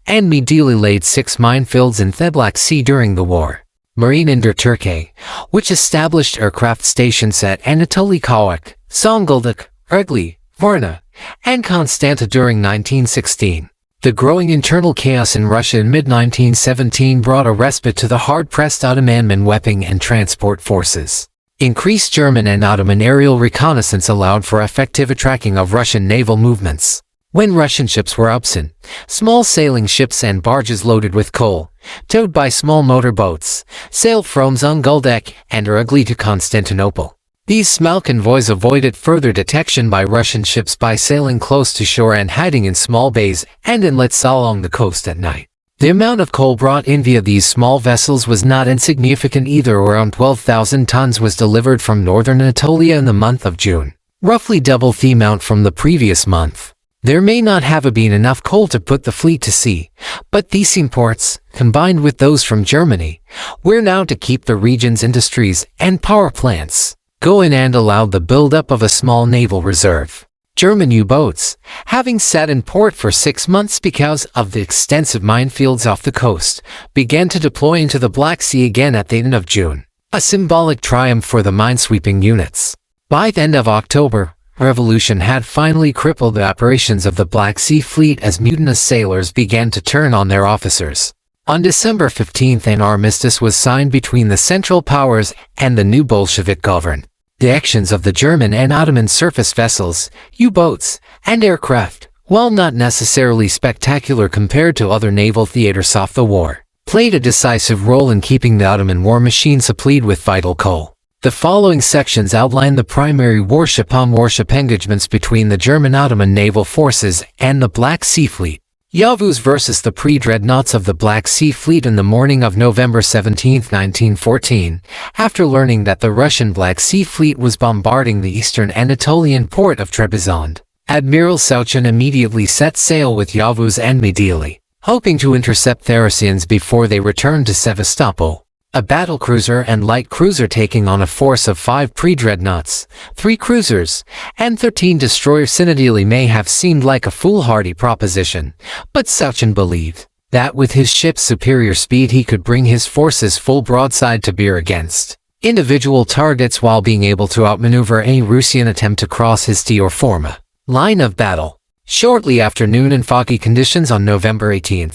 and Midili laid 6 minefields in the Black Sea during the war. Marine in der Türkei, which established aircraft stations at Anatoly Kavak, Zonguldak, Ugly, Varna, and Constanta during 1916. The growing internal chaos in Russia in mid-1917 brought a respite to the hard-pressed Ottoman main-weapon and transport forces. Increased German and Ottoman aerial reconnaissance allowed for effective tracking of Russian naval movements. When Russian ships were absent, small sailing ships and barges loaded with coal, towed by small motor boats, sailed from Zonguldak and Ugly to Constantinople. These small convoys avoided further detection by Russian ships by sailing close to shore and hiding in small bays and inlets along the coast at night. The amount of coal brought in via these small vessels was not insignificant either. Around 12,000 tons was delivered from northern Anatolia in the month of June, roughly double the amount from the previous month. There may not have been enough coal to put the fleet to sea, but these imports, combined with those from Germany, were now to keep the region's industries and power plants going and allowed the build-up of a small naval reserve. German U-boats, having sat in port for 6 months because of the extensive minefields off the coast, began to deploy into the Black Sea again at the end of June, a symbolic triumph for the minesweeping units. By the end of October, revolution had finally crippled the operations of the Black Sea Fleet as mutinous sailors began to turn on their officers. On December 15 an armistice was signed between the Central Powers and the new Bolshevik government. The actions of the German and Ottoman surface vessels, U-boats, and aircraft, while not necessarily spectacular compared to other naval theaters of the war, played a decisive role in keeping the Ottoman war machine supplied with vital coal. The following sections outline the primary warship-on-warship engagements between the German Ottoman naval forces and the Black Sea Fleet. Yavuz versus the pre-dreadnoughts of the Black Sea Fleet. In the morning of November 17, 1914, after learning that the Russian Black Sea Fleet was bombarding the eastern Anatolian port of Trebizond, Admiral Sauchin immediately set sail with Yavuz and Midili, hoping to intercept the Russians before they returned to Sevastopol. A battlecruiser and light cruiser taking on a force of 5 pre-dreadnoughts, 3 cruisers, and 13 destroyers Sinadili may have seemed like a foolhardy proposition, but Sauchin believed that with his ship's superior speed he could bring his forces full broadside to bear against individual targets while being able to outmaneuver any Russian attempt to cross his T or form a line of battle. Shortly after noon in foggy conditions on November 18,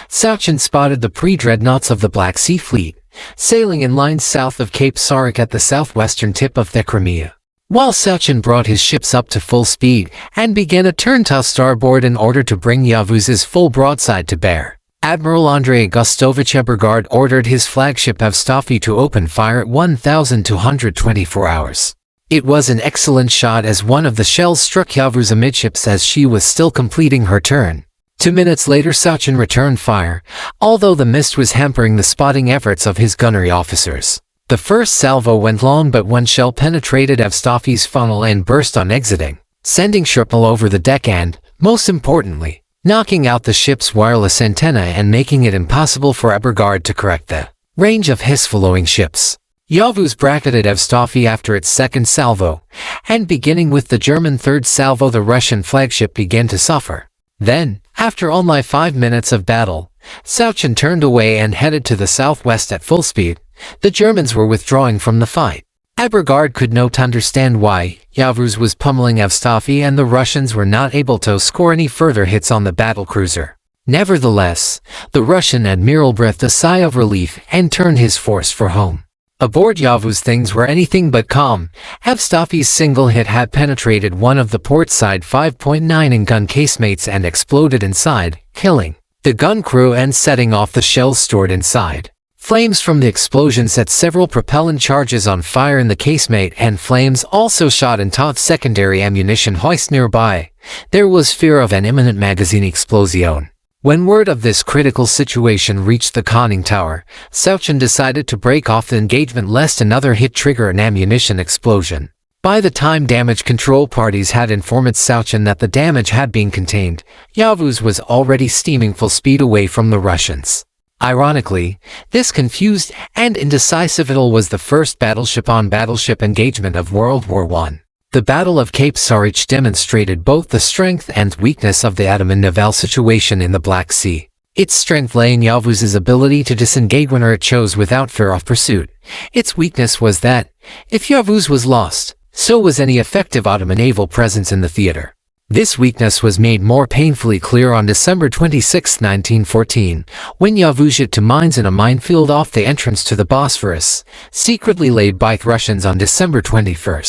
Sauchin spotted the pre-dreadnoughts of the Black Sea Fleet, sailing in line south of Cape Sarek at the southwestern tip of the Crimea. While Sauchin brought his ships up to full speed and began a turn to starboard in order to bring Yavuz's full broadside to bear, Admiral Andrei Gustovich Ebergard ordered his flagship Evstafi to open fire at 1,224 hours. It was an excellent shot as one of the shells struck Yavuz amidships as she was still completing her turn. 2 minutes later Sauchin returned fire, although the mist was hampering the spotting efforts of his gunnery officers. The first salvo went long, but one shell penetrated Evstafi's funnel and burst on exiting, sending shrapnel over the deck and, most importantly, knocking out the ship's wireless antenna and making it impossible for Ebergard to correct the range of his following ships. Yavuz bracketed Evstafi after its second salvo, and beginning with the German third salvo the Russian flagship began to suffer. Then, after only 5 minutes of battle, Sauchin turned away and headed to the southwest at full speed. The Germans were withdrawing from the fight. Ebergard could not understand why Yavuz was pummeling Evstafi and the Russians were not able to score any further hits on the battlecruiser. Nevertheless, the Russian admiral breathed a sigh of relief and turned his force for home. Aboard Yavuz things were anything but calm. Evstafi's single hit had penetrated one of the port side 5.9 in gun casemates and exploded inside, killing the gun crew and setting off the shells stored inside. Flames from the explosion set several propellant charges on fire in the casemate, and flames also shot into secondary ammunition hoist nearby. There was fear of an imminent magazine explosion. When word of this critical situation reached the conning tower, Sauchin decided to break off the engagement lest another hit trigger an ammunition explosion. By the time damage control parties had informed Sauchin that the damage had been contained, Yavuz was already steaming full speed away from the Russians. Ironically, this confused and indecisive battle was the first battleship-on-battleship engagement of World War I. The Battle of Cape Sarich demonstrated both the strength and weakness of the Ottoman naval situation in the Black Sea. Its strength lay in Yavuz's ability to disengage whenever it chose without fear of pursuit. Its weakness was that, if Yavuz was lost, so was any effective Ottoman naval presence in the theater. This weakness was made more painfully clear on December 26, 1914, when Yavuz hit two mines in a minefield off the entrance to the Bosphorus, secretly laid by the Russians on December 21.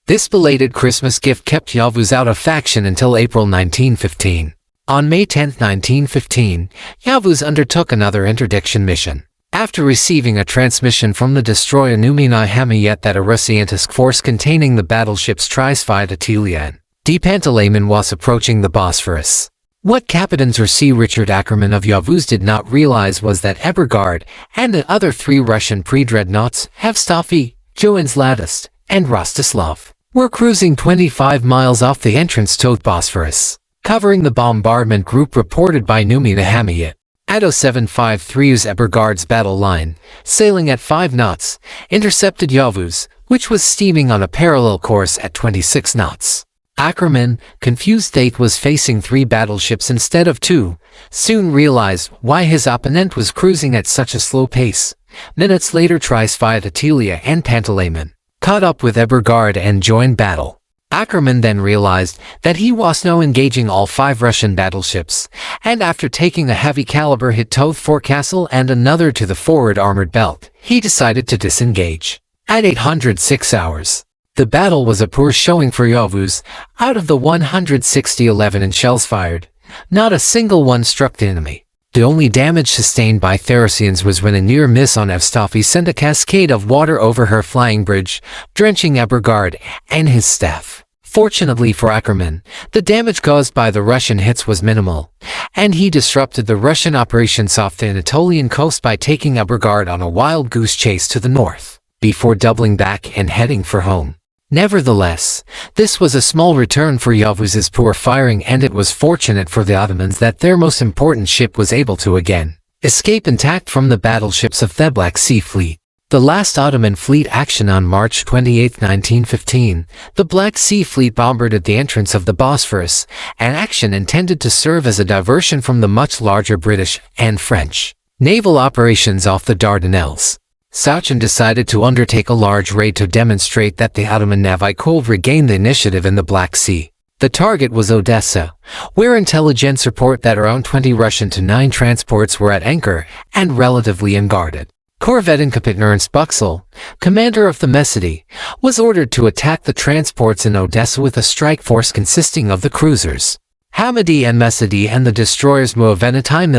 This belated Christmas gift kept Yavuz out of faction until April 1915. On May 10, 1915, Yavuz undertook another interdiction mission. After receiving a transmission from the destroyer Numina Hamiyet that a Russian task force containing the battleships Flotillas and Pantalaimon was approaching the Bosphorus. What Captain Sir C. Richard Ackerman of Yavuz did not realize was that Ebergard and the other 3 Russian pre-dreadnoughts, Evstafi, Johannes and Rostislav, were cruising 25 miles off the entrance to the Bosphorus, covering the bombardment group reported by Numina Hamiyet. At 0753's Ebergard's battle line, sailing at 5 knots, intercepted Yavuz, which was steaming on a parallel course at 26 knots. Ackerman, confused state was facing 3 battleships instead of 2, soon realized why his opponent was cruising at such a slow pace. Minutes later Flotillas and Pantalaimon caught up with Ebergard and joined battle. Ackerman then realized that he was now engaging all 5 Russian battleships, and after taking a heavy caliber hit to the forecastle and another to the forward armored belt, he decided to disengage. At 806 hours. The battle was a poor showing for Yavuz. Out of the 160 11-inch shells fired, not a single one struck the enemy. The only damage sustained by Thracians was when a near miss on Evstafi sent a cascade of water over her flying bridge, drenching Ebergard and his staff. Fortunately for Ackerman, the damage caused by the Russian hits was minimal, and he disrupted the Russian operations off the Anatolian coast by taking Ebergard on a wild goose chase to the north, before doubling back and heading for home. Nevertheless, this was a small return for Yavuz's poor firing, and it was fortunate for the Ottomans that their most important ship was able to again escape intact from the battleships of the Black Sea Fleet. The last Ottoman fleet action on March 28, 1915, the Black Sea Fleet bombarded the entrance of the Bosphorus, an action intended to serve as a diversion from the much larger British and French naval operations off the Dardanelles. Sauchin decided to undertake a large raid to demonstrate that the Ottoman Navy could regain the initiative in the Black Sea. The target was Odessa, where intelligence report that around 20 Russian to 9 transports were at anchor and relatively unguarded. Corvette Captain Ernst Buxel, commander of the Mesidi, was ordered to attack the transports in Odessa with a strike force consisting of the cruisers Hamidi and Mesidi and the destroyers Maritime.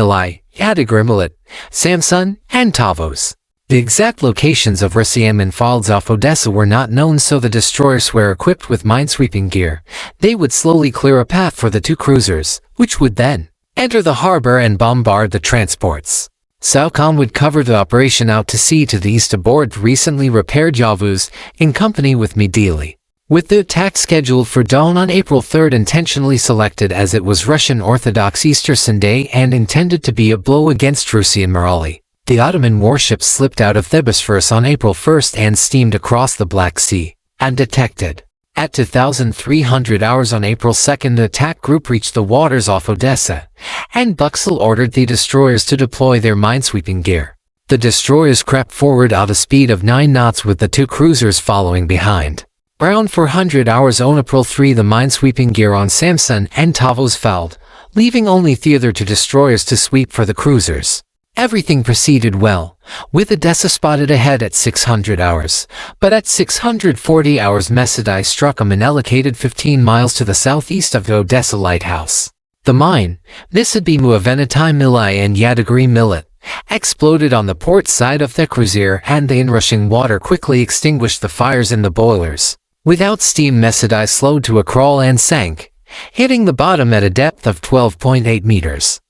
Yadagrim, Samsun, and Tavos. The exact locations of Russian minefields off Odessa were not known, so the destroyers were equipped with minesweeping gear. They would slowly clear a path for the two cruisers, which would then enter the harbor and bombard the transports. Saucon would cover the operation out to sea to the east aboard recently repaired Yavuz, in company with Midili. With the attack scheduled for dawn on April 3rd intentionally selected as it was Russian Orthodox Easter Sunday and intended to be a blow against Russian morale, the Ottoman warships slipped out of Thebesphorus on April 1st and steamed across the Black Sea, undetected. At 2300 hours on April 2nd, the attack group reached the waters off Odessa, and Buxel ordered the destroyers to deploy their minesweeping gear. The destroyers crept forward at a speed of 9 knots with the two cruisers following behind. Around 400 hours on April 3, the minesweeping gear on Samsun and Tavos fouled, leaving only the other two destroyers to sweep for the cruisers. Everything proceeded well, with Odessa spotted ahead at 600 hours, but at 640 hours Messidai struck a mine located 15 miles to the southeast of the Odessa lighthouse. The mine, Nisibbi Muavenitime Milai and Yadagri Millet, exploded on the port side of the cruiser, and the inrushing water quickly extinguished the fires in the boilers. Without steam, Messidai slowed to a crawl and sank, hitting the bottom at a depth of 12.8 meters.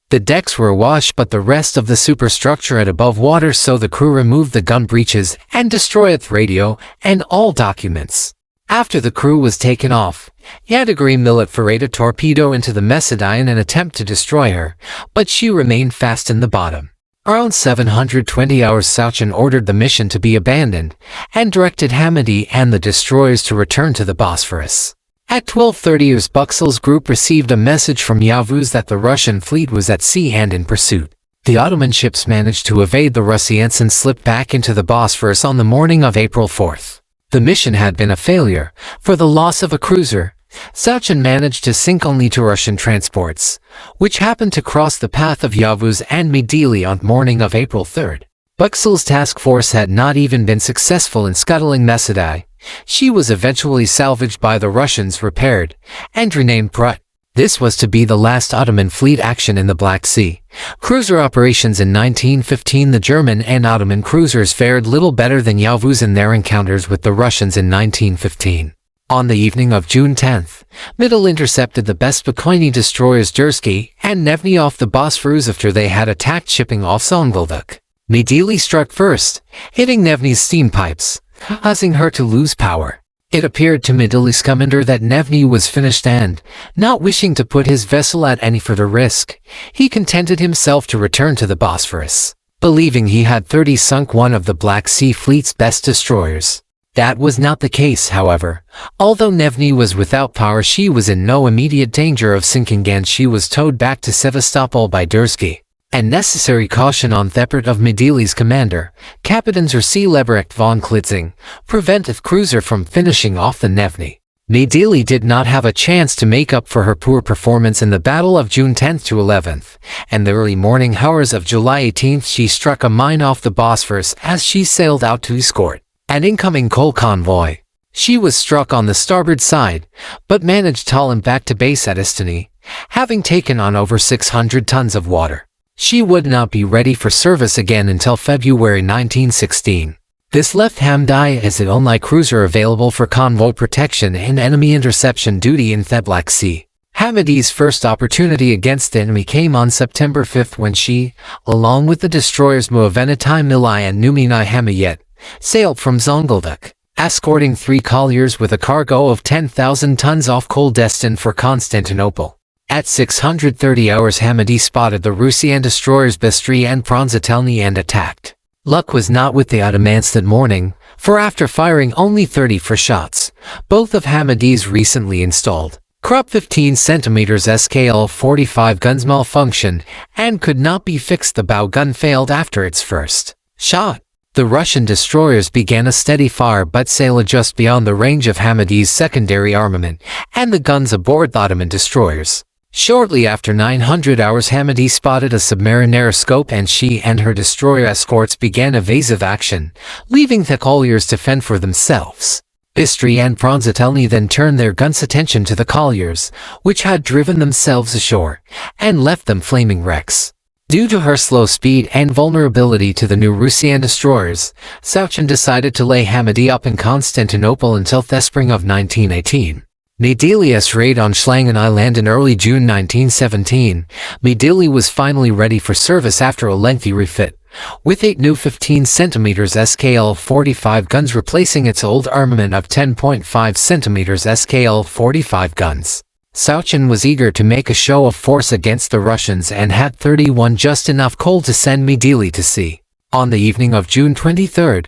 The decks were awash, but the rest of the superstructure at above water, so the crew removed the gun breaches and destroyed the radio and all documents. After the crew was taken off, Yadagri Millet fired a torpedo into the Messidai in an attempt to destroy her, but she remained fast in the bottom. Around 720 hours, Sauchin ordered the mission to be abandoned and directed Hamidi and the destroyers to return to the Bosphorus. At 12:30 hours, Buxel's group received a message from Yavuz that the Russian fleet was at sea and in pursuit. The Ottoman ships managed to evade the Russians and slipped back into the Bosphorus on the morning of April 4th. The mission had been a failure. For the loss of a cruiser, Sauchin managed to sink only two Russian transports, which happened to cross the path of Yavuz and Midili on the morning of April 3rd. Buxel's task force had not even been successful in scuttling Messidai. She was eventually salvaged by the Russians, repaired, and renamed Prut. This was to be the last Ottoman fleet action in the Black Sea. Cruiser operations in 1915. The German and Ottoman cruisers fared little better than Yavuz in their encounters with the Russians in 1915. On the evening of June 10th, Middle intercepted the Bespokoini destroyers Dursky and Nevny off the Bosphorus after they had attacked shipping off Zonguldak. Midili struck first, hitting Nevny's steam pipes, causing her to lose power. It appeared to Midili's commander that Nevny was finished and, not wishing to put his vessel at any further risk, he contented himself to return to the Bosphorus, believing he had 30 sunk one of the Black Sea Fleet's best destroyers. That was not the case, however. Although Nevny was without power, she was in no immediate danger of sinking, and she was towed back to Sevastopol by Dursky. And necessary caution on the part of Midili's commander, Captain Zersi Lebrecht von Klitzing, prevented cruiser from finishing off the Nevny. Midili did not have a chance to make up for her poor performance in the battle of June 10th to 11th, and the early morning hours of July 18th she struck a mine off the Bosphorus as she sailed out to escort an incoming coal convoy. She was struck on the starboard side, but managed to haul him back to base at Istini, having taken on over 600 tons of water. She would not be ready for service again until February 1916. This left Hamdi as the only cruiser available for convoy protection and enemy interception duty in the Black Sea. Hamidi's first opportunity against the enemy came on September 5th when she, along with the destroyers Muavenitime Milai and Numinai Hamayet, sailed from Zonguldak, escorting 3 colliers with a cargo of 10,000 tons off coal destined for Constantinople. At 630 hours, Hamidi spotted the Russian destroyers Bistri and Pronzatelny and attacked. Luck was not with the Ottomans that morning, for after firing only 34 shots, both of Hamidi's recently installed Krupp 15 cm SKL 45 guns malfunctioned and could not be fixed. The bow gun failed after its first shot. The Russian destroyers began a steady fire but sailed just beyond the range of Hamidi's secondary armament and the guns aboard the Ottoman destroyers. Shortly after 900 hours, Hamidi spotted a submarine scope and she and her destroyer escorts began evasive action, leaving the colliers to fend for themselves. Bistri and Pronzatelny then turned their guns' attention to the colliers, which had driven themselves ashore, and left them flaming wrecks. Due to her slow speed and vulnerability to the new Russian destroyers, Suchin decided to lay Hamidi up in Constantinople until the spring of 1918. Midili's raid on Schlangen Island in early June 1917, Midili was finally ready for service after a lengthy refit, with 8 new 15cm SKL-45 guns replacing its old armament of 10.5cm SKL-45 guns. Suchin was eager to make a show of force against the Russians and had 31 just enough coal to send Midili to sea. On the evening of June 23,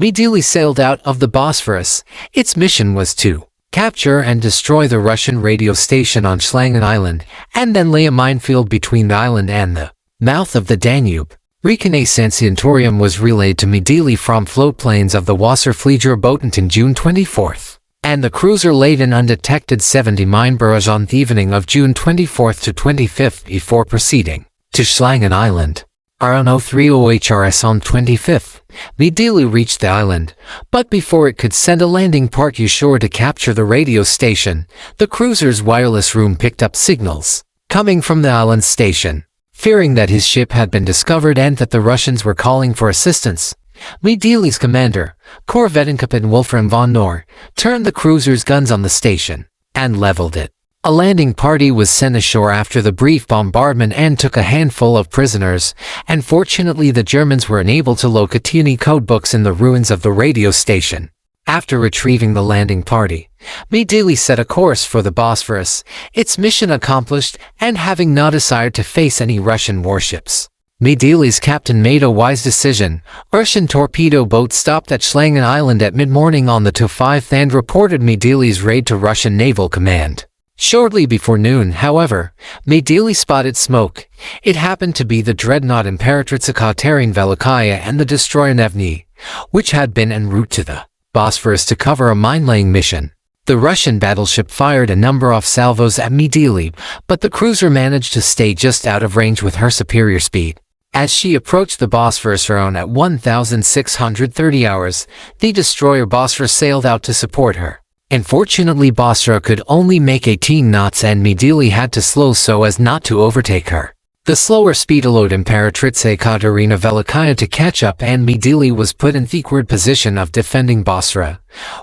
Midili sailed out of the Bosphorus. Its mission was to capture and destroy the Russian radio station on Schlangen Island, and then lay a minefield between the island and the mouth of the Danube. Reconnaissance was relayed to Midili from floatplanes of the Wasserflieger boat on June 24. And the cruiser laid an undetected 70 mine barrage on the evening of June 24 to 25 before proceeding to Schlangen Island. Around 03:00 HRS on 25th, Midili reached the island, but before it could send a landing party ashore to capture the radio station, the cruiser's wireless room picked up signals coming from the island station. Fearing that his ship had been discovered and that the Russians were calling for assistance, Midili's commander, Korvettenkapitän Wolfram von Knorr, turned the cruiser's guns on the station and leveled it. A landing party was sent ashore after the brief bombardment and took a handful of prisoners, and fortunately the Germans were unable to locate any codebooks in the ruins of the radio station. After retrieving the landing party, Midili set a course for the Bosphorus, its mission accomplished, and having no desire to face any Russian warships. Midili's captain made a wise decision. Russian torpedo boats stopped at Schlangen Island at mid-morning on the 25th and reported Midili's raid to Russian Naval Command. Shortly before noon, however, Midili spotted smoke. It happened to be the dreadnought Imperatrica Katerina Velikaya and the destroyer Nevny, which had been en route to the Bosphorus to cover a mine-laying mission. The Russian battleship fired a number of salvos at Midili, but the cruiser managed to stay just out of range with her superior speed. As she approached the Bosphorus around at 1,630 hours, the destroyer Bosphorus sailed out to support her. Unfortunately, Bosphorus could only make 18 knots and Midili had to slow so as not to overtake her. The slower speed allowed Imperatrica Katerina Velikaya to catch up and Midili was put in the awkward position of defending Bosphorus,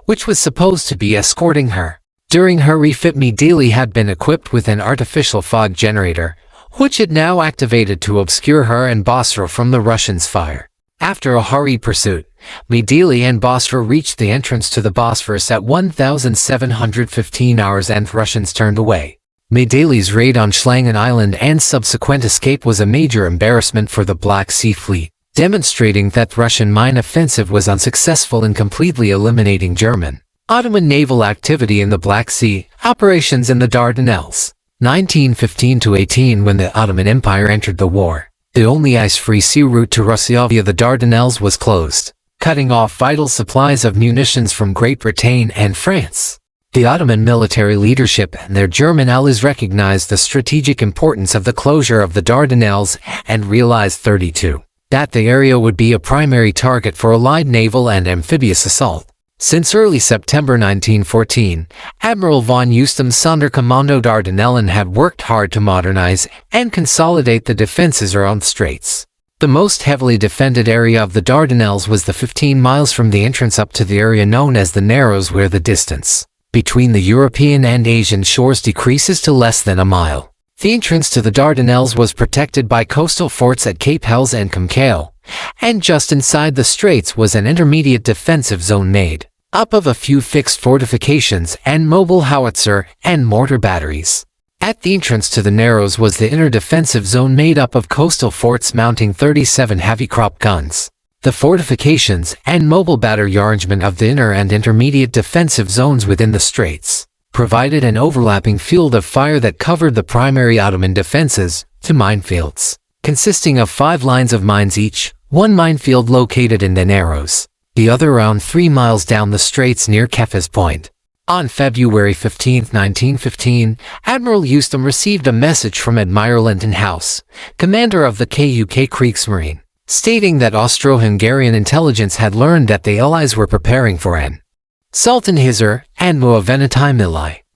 which was supposed to be escorting her. During her refit, Midili had been equipped with an artificial fog generator, which it now activated to obscure her and Bosphorus from the Russians' fire. After a hurried pursuit, Midili and Bosphorus reached the entrance to the Bosphorus at 1,715 hours and the Russians turned away. Midili's raid on Schlangen Island and subsequent escape was a major embarrassment for the Black Sea Fleet, demonstrating that Russian mine offensive was unsuccessful in completely eliminating German Ottoman naval activity in the Black Sea. Operations in the Dardanelles. 1915-18. When the Ottoman Empire entered the war, the only ice-free sea route to Russia via the Dardanelles was closed, cutting off vital supplies of munitions from Great Britain and France. The Ottoman military leadership and their German allies recognized the strategic importance of the closure of the Dardanelles and realized that the area would be a primary target for Allied naval and amphibious assault. Since early September 1914, Admiral von Eustem's Sonderkommando Dardanellen had worked hard to modernize and consolidate the defenses around the straits. The most heavily defended area of the Dardanelles was the 15 miles from the entrance up to the area known as the Narrows, where the distance between the European and Asian shores decreases to less than a mile. The entrance to the Dardanelles was protected by coastal forts at Cape Helles and Comcale, and just inside the straits was an intermediate defensive zone made up of a few fixed fortifications and mobile howitzer and mortar batteries. At the entrance to the Narrows was the inner defensive zone made up of coastal forts mounting 37 heavy crop guns. The fortifications and mobile battery arrangement of the inner and intermediate defensive zones within the straits provided an overlapping field of fire that covered the primary Ottoman defenses to minefields, consisting of 5 lines of mines each, one minefield located in the Narrows, the other around 3 miles down the straits near Kefes Point. On February 15, 1915, Admiral Eustem received a message from Admiral Linton House, commander of the KUK Kriegsmarine, stating that Austro-Hungarian intelligence had learned that the Allies were preparing for an Sultan Hizar and Maritime.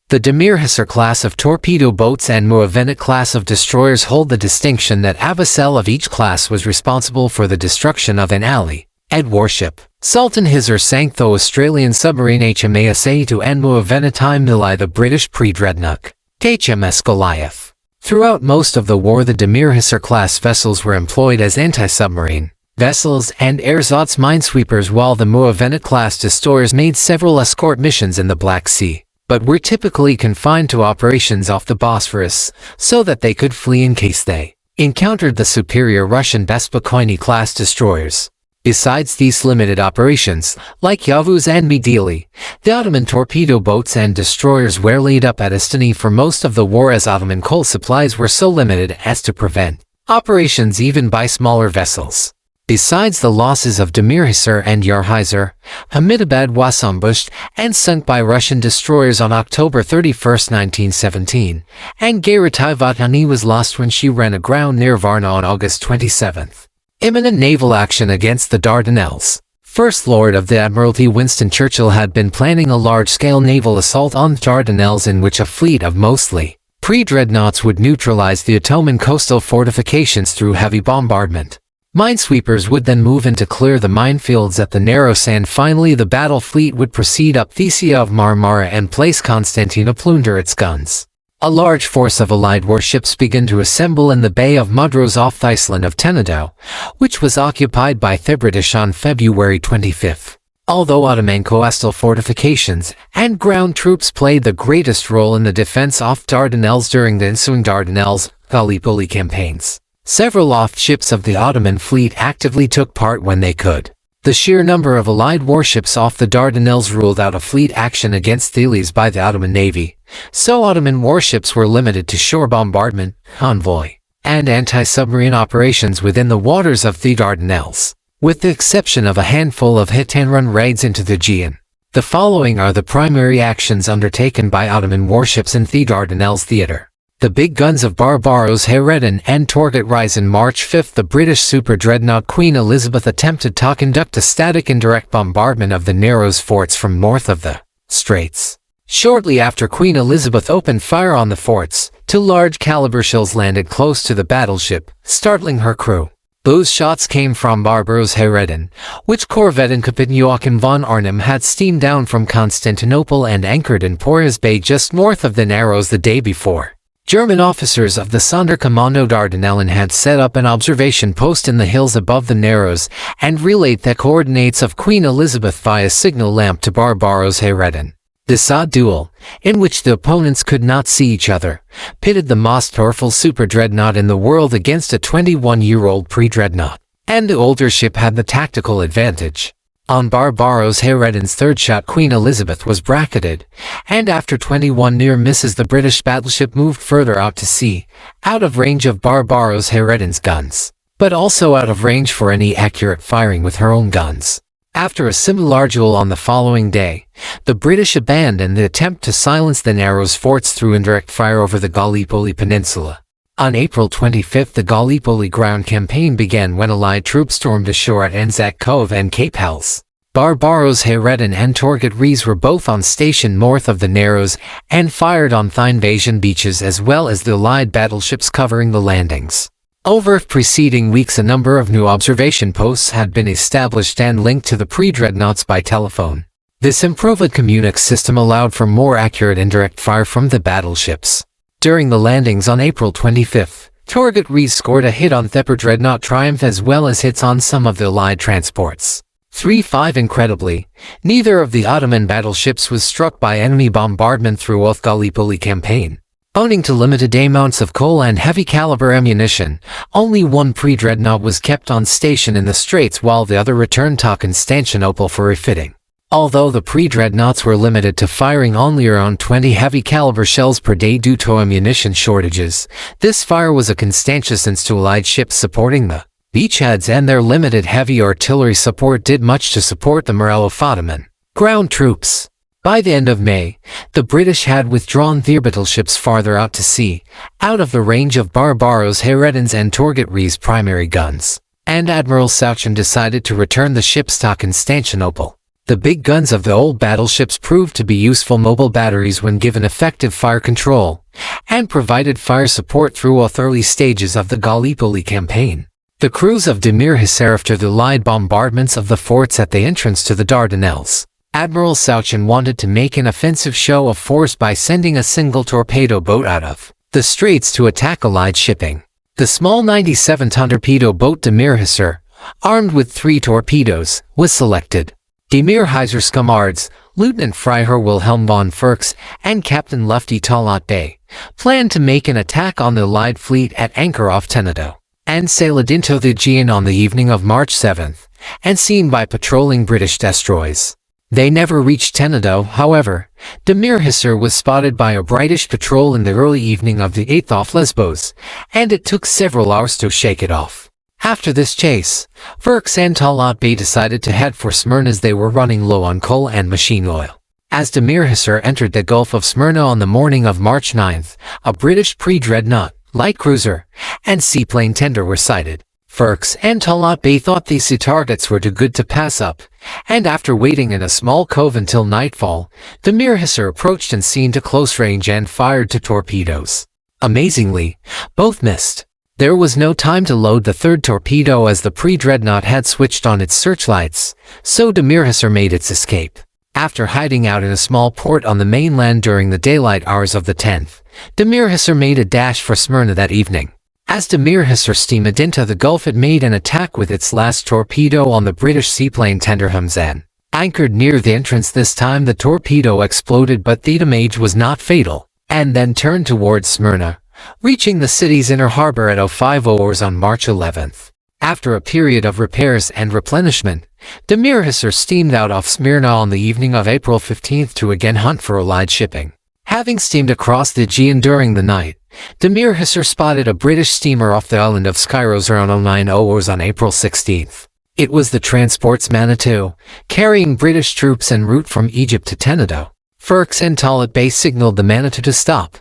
The Demirhisar class of torpedo boats and Muavenit class of destroyers hold the distinction that a vessel of each class was responsible for the destruction of an Allied warship. Sultan Hisar sank the Australian submarine HMAS Ato and Muavenitime Milai, the British pre-dreadnought HMS Goliath. Throughout most of the war, the Demirhisar class vessels were employed as anti-submarine vessels and ersatz minesweepers, while the Muavenit class destroyers made several escort missions in the Black Sea, but were typically confined to operations off the Bosphorus so that they could flee in case they encountered the superior Russian Bespokojny class destroyers. Besides these limited operations, like Yavuz and Midili, the Ottoman torpedo boats and destroyers were laid up at Istini for most of the war, as Ottoman coal supplies were so limited as to prevent operations even by smaller vessels. Besides the losses of Demirhisar and Yarhisar, Hamidabad was ambushed and sunk by Russian destroyers on October 31, 1917, and Gayratai Vatani was lost when she ran aground near Varna on August 27. Imminent naval action against the Dardanelles. First Lord of the Admiralty Winston Churchill had been planning a large-scale naval assault on the Dardanelles, in which a fleet of mostly pre-dreadnoughts would neutralize the Ottoman coastal fortifications through heavy bombardment. Minesweepers would then move in to clear the minefields at the Narrows, and finally the battle fleet would proceed up the Sea of Marmara and place Constantinople under its guns. A large force of Allied warships began to assemble in the Bay of Mudros off the island of Tenedo, which was occupied by the British on February 25. Although Ottoman coastal fortifications and ground troops played the greatest role in the defense off Dardanelles during the ensuing Dardanelles-Gallipoli campaigns, several offships of the Ottoman fleet actively took part when they could. The sheer number of Allied warships off the Dardanelles ruled out a fleet action against Thiles by the Ottoman Navy, so Ottoman warships were limited to shore bombardment, convoy, and anti-submarine operations within the waters of the Dardanelles, with the exception of a handful of hit-and-run raids into the Aegean. The following are the primary actions undertaken by Ottoman warships in the Dardanelles theater. The big guns of Barbaros Hayreddin and Torgat rise. In March 5, the British super-dreadnought Queen Elizabeth attempted to conduct a static indirect bombardment of the Narrows forts from north of the Straits. Shortly after Queen Elizabeth opened fire on the forts, two large-caliber shells landed close to the battleship, startling her crew. Those shots came from Barbaros Hayreddin, which corvette and Captain Joachim von Arnim had steamed down from Constantinople and anchored in Porres Bay just north of the Narrows the day before. German officers of the Sonderkommando Dardanellen had set up an observation post in the hills above the Narrows and relayed the coordinates of Queen Elizabeth via signal lamp to Barbaros Hayreddin. This odd duel, in which the opponents could not see each other, pitted the most powerful super-dreadnought in the world against a 21-year-old pre-dreadnought, and the older ship had the tactical advantage. On Barbaros Hayreddin's third shot, Queen Elizabeth was bracketed, and after 21 near misses, the British battleship moved further out to sea, out of range of Barbaros Hayreddin's guns, but also out of range for any accurate firing with her own guns. After a similar duel on the following day, the British abandoned the attempt to silence the Narrows forts through indirect fire over the Gallipoli Peninsula. On April 25, the Gallipoli ground campaign began when Allied troops stormed ashore at Anzac Cove and Cape Helles. Barbaros Hayreddin and Torgat Rees were both on station north of the Narrows and fired on the invasion beaches as well as the Allied battleships covering the landings. Over preceding weeks, a number of new observation posts had been established and linked to the pre-dreadnoughts by telephone. This improved communique system allowed for more accurate indirect fire from the battleships. During the landings on April 25, Torgat Rees scored a hit on the dreadnought Triumph as well as hits on some of the Allied transports. 3-5 Incredibly, neither of the Ottoman battleships was struck by enemy bombardment throughout the Gallipoli campaign. Owing to limited amounts of coal and heavy-caliber ammunition, only one pre-dreadnought was kept on station in the Straits while the other returned to Constantinople for refitting. Although the pre-dreadnoughts were limited to firing only around 20 heavy-caliber shells per day due to ammunition shortages, this fire was a conscientious to Allied ships supporting the beachheads, and their limited heavy artillery support did much to support the morale of Ottoman ground troops. By the end of May, the British had withdrawn their battleships farther out to sea, out of the range of Barbaros Hayreddin's and Torgat Rees' primary guns, and Admiral Souchon decided to return the ships to Constantinople. The big guns of the old battleships proved to be useful mobile batteries when given effective fire control, and provided fire support throughout early stages of the Gallipoli campaign. The crews of Demir Hisar after the light bombardments of the forts at the entrance to the Dardanelles. Admiral Souchin wanted to make an offensive show of force by sending a single torpedo boat out of the straits to attack Allied shipping. The small 97-ton torpedo boat Demir Hisar, armed with 3 torpedoes, was selected. Demir Hisar Scumards, Lieutenant Freiherr Wilhelm von Ferks, and Captain Lufty Talat Bey, planned to make an attack on the Allied fleet at anchor off Tenedo, and sailed into the Aegean on the evening of March 7th, and seen by patrolling British destroyers. They never reached Tenedo, however. Demir Hisar was spotted by a British patrol in the early evening of the 8th off Lesbos, and it took several hours to shake it off. After this chase, Ferks and Talat Bey decided to head for Smyrna as they were running low on coal and machine oil. As Demir Hisar entered the Gulf of Smyrna on the morning of March 9th, a British pre-dreadnought, light cruiser, and seaplane tender were sighted. Ferks and Talat Bey thought these sea targets were too good to pass up, and after waiting in a small cove until nightfall, Demir Hisar approached and seen to close range and fired 2 torpedoes. Amazingly, both missed. There was no time to load the 3rd torpedo as the pre-dreadnought had switched on its searchlights, so Demir Hisar made its escape. After hiding out in a small port on the mainland during the daylight hours of the 10th, Demir Hisar made a dash for Smyrna that evening. As Demir Hisar steamed into the Gulf, it made an attack with its last torpedo on the British seaplane tender Hamzan. Anchored near the entrance this time, the torpedo exploded, but the damage was not fatal, and then turned towards Smyrna, reaching the city's inner harbor at 05 hours on March 11th. After a period of repairs and replenishment, Demir Hisar steamed out of Smyrna on the evening of April 15th to again hunt for Allied shipping. Having steamed across the Aegean during the night, Demir Hisar spotted a British steamer off the island of Skyros around 09 hours on April 16th. It was the transport's Manitou, carrying British troops en route from Egypt to Tenedo. Ferks and Talat Bey signaled the Manitou to stop,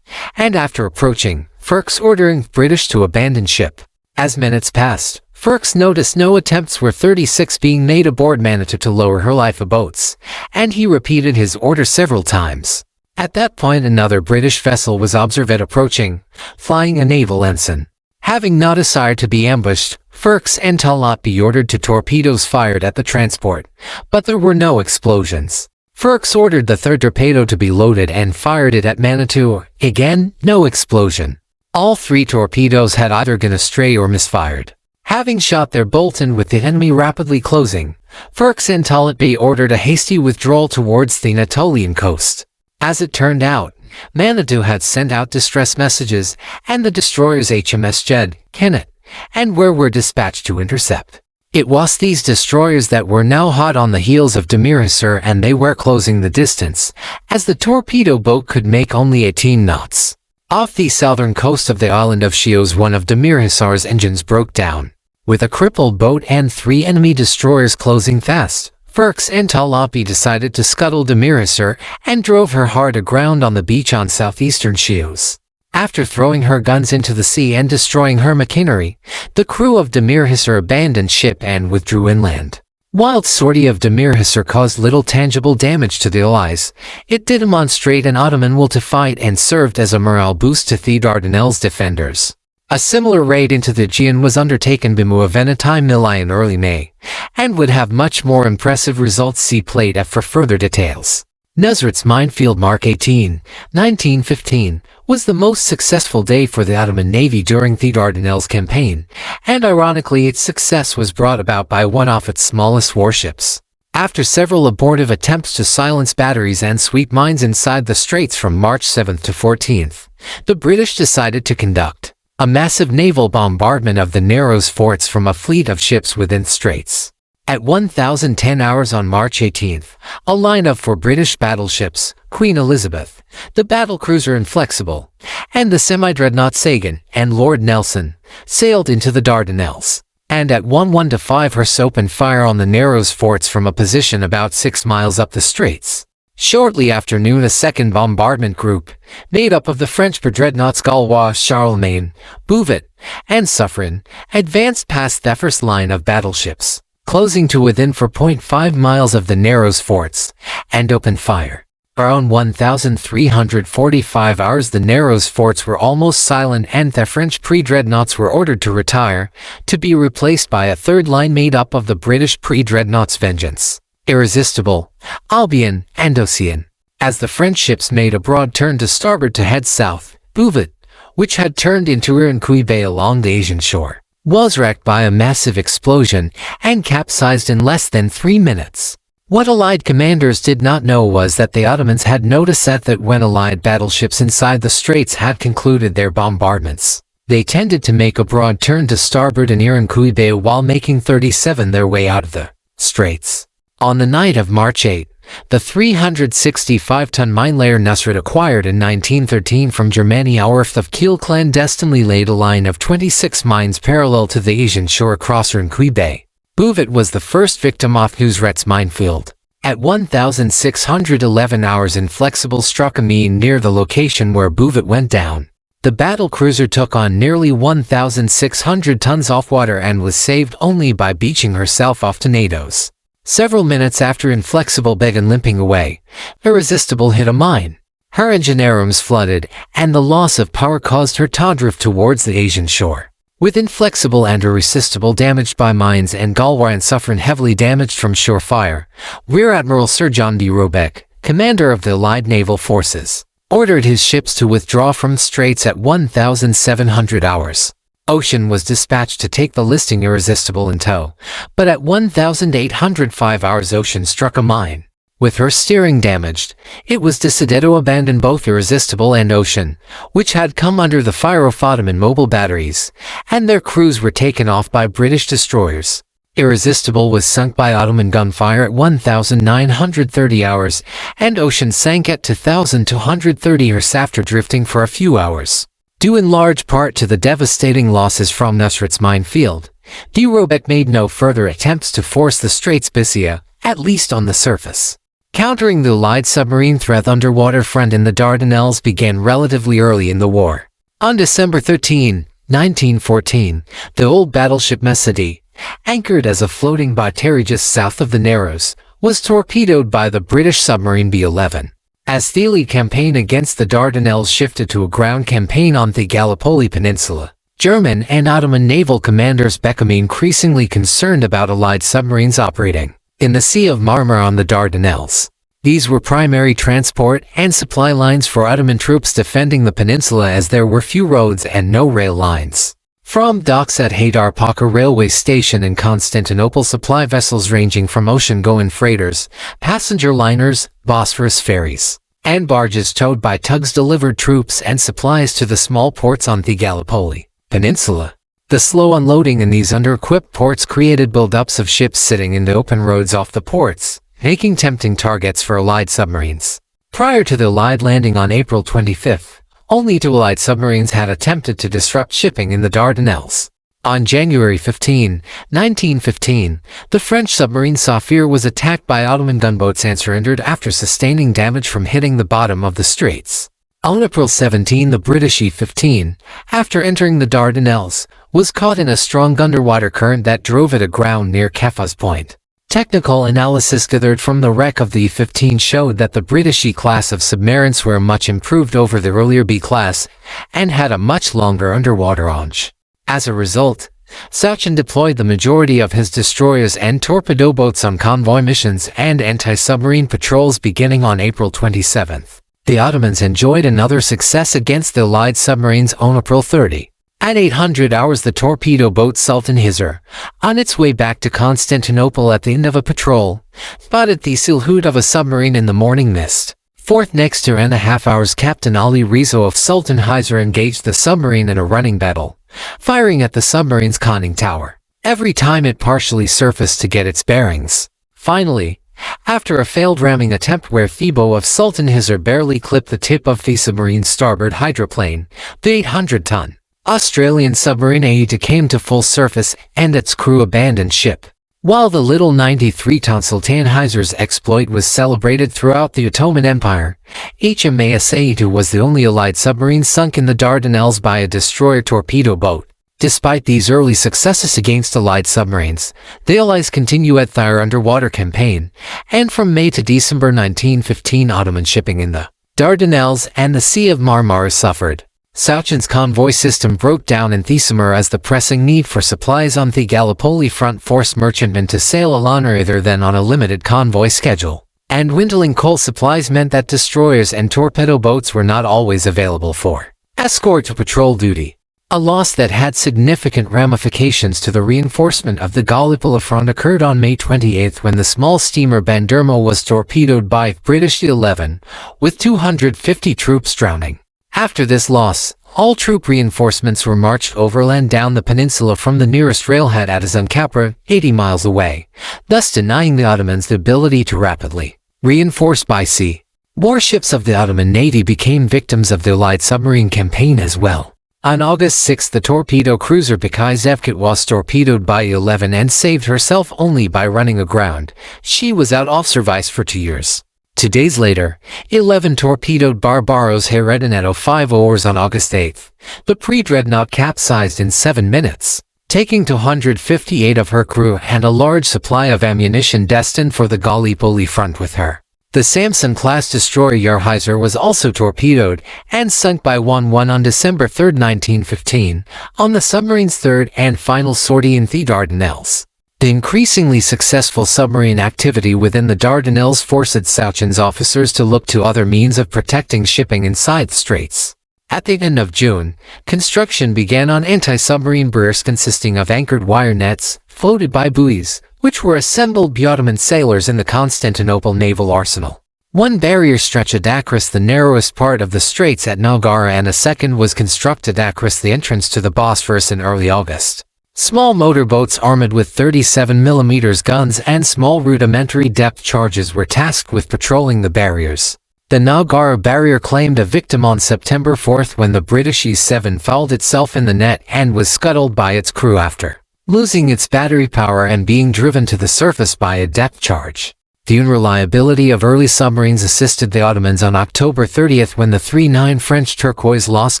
and after approaching, Ferks ordering British to abandon ship. As minutes passed, Ferks noticed no attempts were 36 being made aboard Manitou to lower her lifeboats, and he repeated his order several times. At that point, another British vessel was observed approaching, flying a naval ensign. Having not desired to be ambushed, Ferks and Talat Bey ordered 2 torpedoes fired at the transport, but there were no explosions. Ferks ordered the 3rd torpedo to be loaded and fired it at Manitou. Again, no explosion. All 3 torpedoes had either gone astray or misfired. Having shot their bolt in with the enemy rapidly closing, Ferks and Talat Bey ordered a hasty withdrawal towards the Anatolian coast. As it turned out, Manitou had sent out distress messages, and the destroyers HMS Jed, Kennet, and Ware were dispatched to intercept. It was these destroyers that were now hot on the heels of Demir Hisar, and they were closing the distance, as the torpedo boat could make only 18 knots. Off the southern coast of the island of Chios, one of Demir Hisar's engines broke down. With a crippled boat and 3 enemy destroyers closing fast, Ferks and Talat Bey decided to scuttle Demir Hisar and drove her hard aground on the beach on southeastern Chios. After throwing her guns into the sea and destroying her machinery, the crew of Demir Hisar abandoned ship and withdrew inland. While the sortie of Demir Hisar caused little tangible damage to the Allies, it did demonstrate an Ottoman will to fight and served as a morale boost to the Dardanelles defenders. A similar raid into the Aegean was undertaken by Maritime in early May, and would have much more impressive results. See Plate F for further details. Nusrat's minefield March 18, 1915, was the most successful day for the Ottoman Navy during the Dardanelles campaign, and ironically its success was brought about by one of its smallest warships. After several abortive attempts to silence batteries and sweep mines inside the straits from March 7 to 14th, the British decided to conduct a massive naval bombardment of the Narrows forts from a fleet of ships within the straits. At 1010 hours on March 18th, a line of 4 British battleships, Queen Elizabeth, the battlecruiser Inflexible, and the semi-dreadnought Sagan and Lord Nelson, sailed into the Dardanelles, and at 11:05 Hers opened fire on the Narrows forts from a position about 6 miles up the straits. Shortly after noon, a second bombardment group, made up of the French dreadnoughts Gaulois, Charlemagne, Bouvet, and Suffren, advanced past the first line of battleships. closing to within 4.5 miles of the Narrows forts, and opened fire. Around 1,345 hours the Narrows forts were almost silent and the French pre-dreadnoughts were ordered to retire, to be replaced by a third line made up of the British pre-dreadnoughts Vengeance, Irresistible, Albion, and Ocean. As the French ships made a broad turn to starboard to head south, Bouvet, which had turned into Iroquois Bay along the Asian shore, was wrecked by a massive explosion and capsized in less than 3 minutes. What Allied commanders did not know was that the Ottomans had noticed that when Allied battleships inside the straits had concluded their bombardments, they tended to make a broad turn to starboard in Iroquois Bay while making 37 their way out of the straits. On the night of March 8, the 365-ton mine-layer Nusrat, acquired in 1913 from Germany Auerth of Kiel, clandestinely laid a line of 26 mines parallel to the Asian shore across Iroquois Bay. Bouvet was the first victim of Nusrat's minefield. At 1,611 hours, Inflexible struck a mine near the location where Bouvet went down. The battle cruiser took on nearly 1,600 tons of water and was saved only by beaching herself off tornadoes. Several minutes after Inflexible began limping away, Irresistible hit a mine. Her engine rooms flooded, and the loss of power caused her to drift towards the Asian shore. With Inflexible and Irresistible damaged by mines and Galwarn suffering heavily damaged from shore fire, Rear Admiral Sir John D. Roebuck, commander of the Allied naval forces, ordered his ships to withdraw from the straits at 1,700 hours. Ocean was dispatched to take the listing Irresistible in tow, but at 1,805 hours Ocean struck a mine. With her steering damaged, it was decided to abandon both Irresistible and Ocean, which had come under the fire of Ottoman mobile batteries, and their crews were taken off by British destroyers. Irresistible was sunk by Ottoman gunfire at 1,930 hours, and Ocean sank at 2,230 hours after drifting for a few hours. Due in large part to the devastating losses from Nusrat's minefield, D. Roebuck made no further attempts to force the Straits Biscaya, at least on the surface. Countering the Allied submarine threat underwater front in the Dardanelles began relatively early in the war. On December 13, 1914, the old battleship Messidie, anchored as a floating battery just south of the Narrows, was torpedoed by the British submarine B-11. As the Allied campaign against the Dardanelles shifted to a ground campaign on the Gallipoli Peninsula, German and Ottoman naval commanders became increasingly concerned about Allied submarines operating in the Sea of Marmara on the Dardanelles. These were primary transport and supply lines for Ottoman troops defending the peninsula, as there were few roads and no rail lines. From docks at Haydarpaka railway station in Constantinople, supply vessels ranging from ocean-going freighters, passenger liners, Bosphorus ferries, and barges towed by tugs delivered troops and supplies to the small ports on the Gallipoli Peninsula. The slow unloading in these under-equipped ports created buildups of ships sitting in the open roads off the ports, making tempting targets for Allied submarines. Prior to the Allied landing on April 25, only 2 Allied submarines had attempted to disrupt shipping in the Dardanelles. On January 15, 1915, the French submarine Saphir was attacked by Ottoman gunboats and surrendered after sustaining damage from hitting the bottom of the straits. On April 17, the British E-15, after entering the Dardanelles, was caught in a strong underwater current that drove it aground near Kefas Point. Technical analysis gathered from the wreck of the E-15 showed that the British E-class of submarines were much improved over the earlier B-class and had a much longer underwater range. As a result, Sachin deployed the majority of his destroyers and torpedo boats on convoy missions and anti-submarine patrols beginning on April 27. The Ottomans enjoyed another success against the Allied submarines on April 30. At 800 hours, the torpedo boat Sultan Hizr, on its way back to Constantinople at the end of a patrol, spotted the silhouette of a submarine in the morning mist. Forth next 2.5 hours, Captain Ali Rizzo of Sultan Hizr engaged the submarine in a running battle, firing at the submarine's conning tower every time it partially surfaced to get its bearings. Finally, after a failed ramming attempt where Thebo of Sultan Hizr barely clipped the tip of the submarine's starboard hydroplane, the 800-ton Australian submarine Aida came to full surface and its crew abandoned ship. While the little 93-ton Sultan Hizr's exploit was celebrated throughout the Ottoman Empire, HMAS Aida was the only Allied submarine sunk in the Dardanelles by a destroyer torpedo boat. Despite these early successes against Allied submarines, the Allies continued their underwater campaign, and from May to December 1915 Ottoman shipping in the Dardanelles and the Sea of Marmara suffered. Sauchin's convoy system broke down in December as the pressing need for supplies on the Gallipoli front forced merchantmen to sail along rather than on a limited convoy schedule. And dwindling coal supplies meant that destroyers and torpedo boats were not always available for escort to patrol duty. A loss that had significant ramifications to the reinforcement of the Gallipoli front occurred on May 28 when the small steamer Bandermo was torpedoed by British 11, with 250 troops drowning. After this loss, all troop reinforcements were marched overland down the peninsula from the nearest railhead at Azuncapra, 80 miles away, thus denying the Ottomans the ability to rapidly reinforce by sea. Warships of the Ottoman Navy became victims of the Allied submarine campaign as well. On August 6, the torpedo cruiser Bekizevkut was torpedoed by 11 and saved herself only by running aground. She was out of service for 2 years. 2 days later, 11 torpedoed Barbaros Heredinetto 5 oars on August 8, but pre-dreadnought capsized in 7 minutes, taking 258 of her crew and a large supply of ammunition destined for the Gallipoli front with her. The Samson-class destroyer Yarhizer was also torpedoed and sunk by 1-1 on December 3, 1915, on the submarine's third and final sortie in the Dardanelles. The increasingly successful submarine activity within the Dardanelles forced Sauchin's officers to look to other means of protecting shipping inside the straits. At the end of June, construction began on anti-submarine barriers consisting of anchored wire nets, floated by buoys, which were assembled by Ottoman sailors in the Constantinople naval arsenal. One barrier stretched across the narrowest part of the straits at Nogara and a second was constructed across the entrance to the Bosphorus in early August. Small motorboats armed with 37mm guns and small rudimentary depth charges were tasked with patrolling the barriers. The Nogara barrier claimed a victim on September 4 when the British E-7 fouled itself in the net and was scuttled by its crew after losing its battery power and being driven to the surface by a depth charge. The unreliability of early submarines assisted the Ottomans on October 30 when the 3-9 French Turquoise lost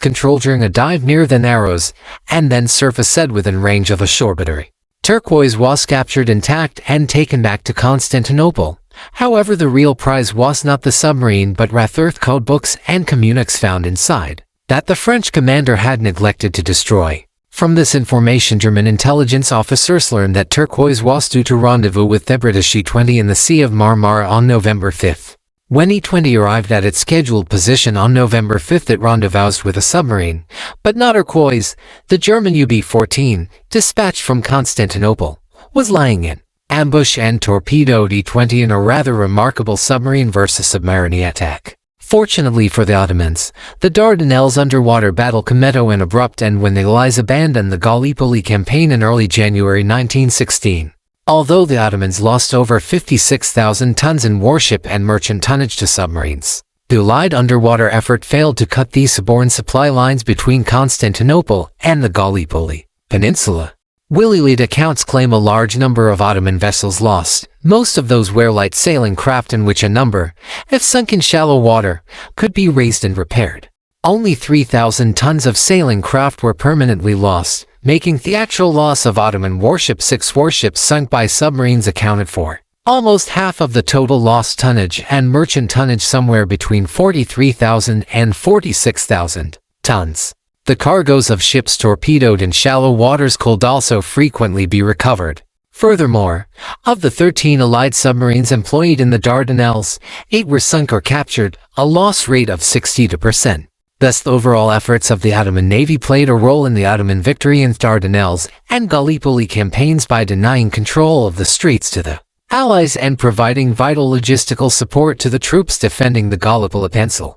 control during a dive near the Narrows, and then surfaced within range of a shore battery. Turquoise was captured intact and taken back to Constantinople. However, the real prize was not the submarine but rather codebooks and communiques found inside, that the French commander had neglected to destroy. From this information, German intelligence officers learned that Turquoise was due to rendezvous with the British E-20 in the Sea of Marmara on November 5. When E-20 arrived at its scheduled position on November 5, it rendezvoused with a submarine, but not Turquoise. The German UB-14, dispatched from Constantinople, was lying in ambush and torpedoed E-20 in a rather remarkable submarine versus submarine attack. Fortunately for the Ottomans, the Dardanelles underwater battle came to an abrupt end when the Allies abandoned the Gallipoli campaign in early January 1916. Although the Ottomans lost over 56,000 tons in warship and merchant tonnage to submarines, the Allied underwater effort failed to cut these seaborne supply lines between Constantinople and the Gallipoli Peninsula. Willy-lead accounts claim a large number of Ottoman vessels lost. Most of those were light sailing craft in which a number, if sunk in shallow water, could be raised and repaired. Only 3,000 tons of sailing craft were permanently lost, making the actual loss of Ottoman warships. 6 warships sunk by submarines accounted for almost half of the total lost tonnage, and merchant tonnage somewhere between 43,000 and 46,000 tons. The cargoes of ships torpedoed in shallow waters could also frequently be recovered. Furthermore, of the 13 Allied submarines employed in the Dardanelles, 8 were sunk or captured, a loss rate of 62%. Thus, the overall efforts of the Ottoman Navy played a role in the Ottoman victory in the Dardanelles and Gallipoli campaigns by denying control of the straits to the Allies and providing vital logistical support to the troops defending the Gallipoli Peninsula.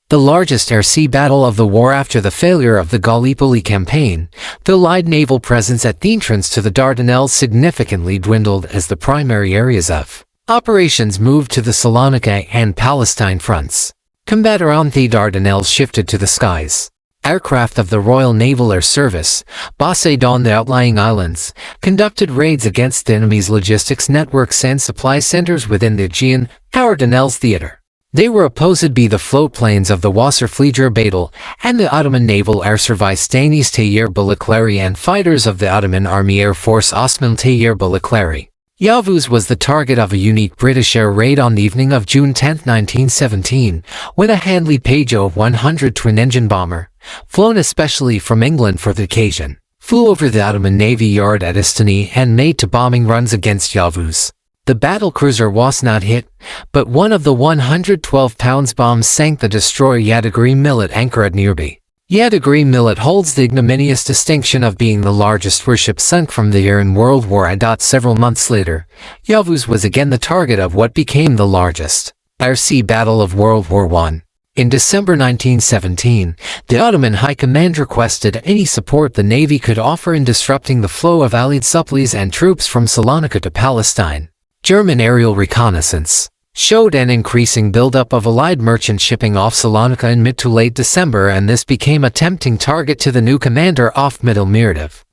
The largest air-sea battle of the war after the failure of the Gallipoli campaign, the Allied naval presence at the entrance to the Dardanelles significantly dwindled as the primary areas of operations moved to the Salonika and Palestine fronts. Combat around the Dardanelles shifted to the skies. Aircraft of the Royal Naval Air Service, based on the outlying islands, conducted raids against the enemy's logistics networks and supply centers within the Aegean, Dardanelles theater. They were opposed by the floatplanes of the Wasserflieger Battle and the Ottoman Naval Air Service Danish Tayir Balıkları and fighters of the Ottoman Army Air Force Osman Tayir Balıkları. Yavuz was the target of a unique British air raid on the evening of June 10, 1917, when a Handley Peugeot 100 twin-engine bomber, flown especially from England for the occasion, flew over the Ottoman Navy yard at Istini and made two bombing runs against Yavuz. The battle cruiser was not hit, but one of the 112-pound bombs sank the destroyer Yadagiri Millet anchored nearby. Yadagiri Millet holds the ignominious distinction of being the largest warship sunk from the air in World War I. Several months later, Yavuz was again the target of what became the largest air-sea battle of World War I. In December 1917, the Ottoman High Command requested any support the Navy could offer in disrupting the flow of Allied supplies and troops from Salonika to Palestine. German aerial reconnaissance showed an increasing buildup of Allied merchant shipping off Salonika in mid to late December, and this became a tempting target to the new commander of Mittelmeerdiv.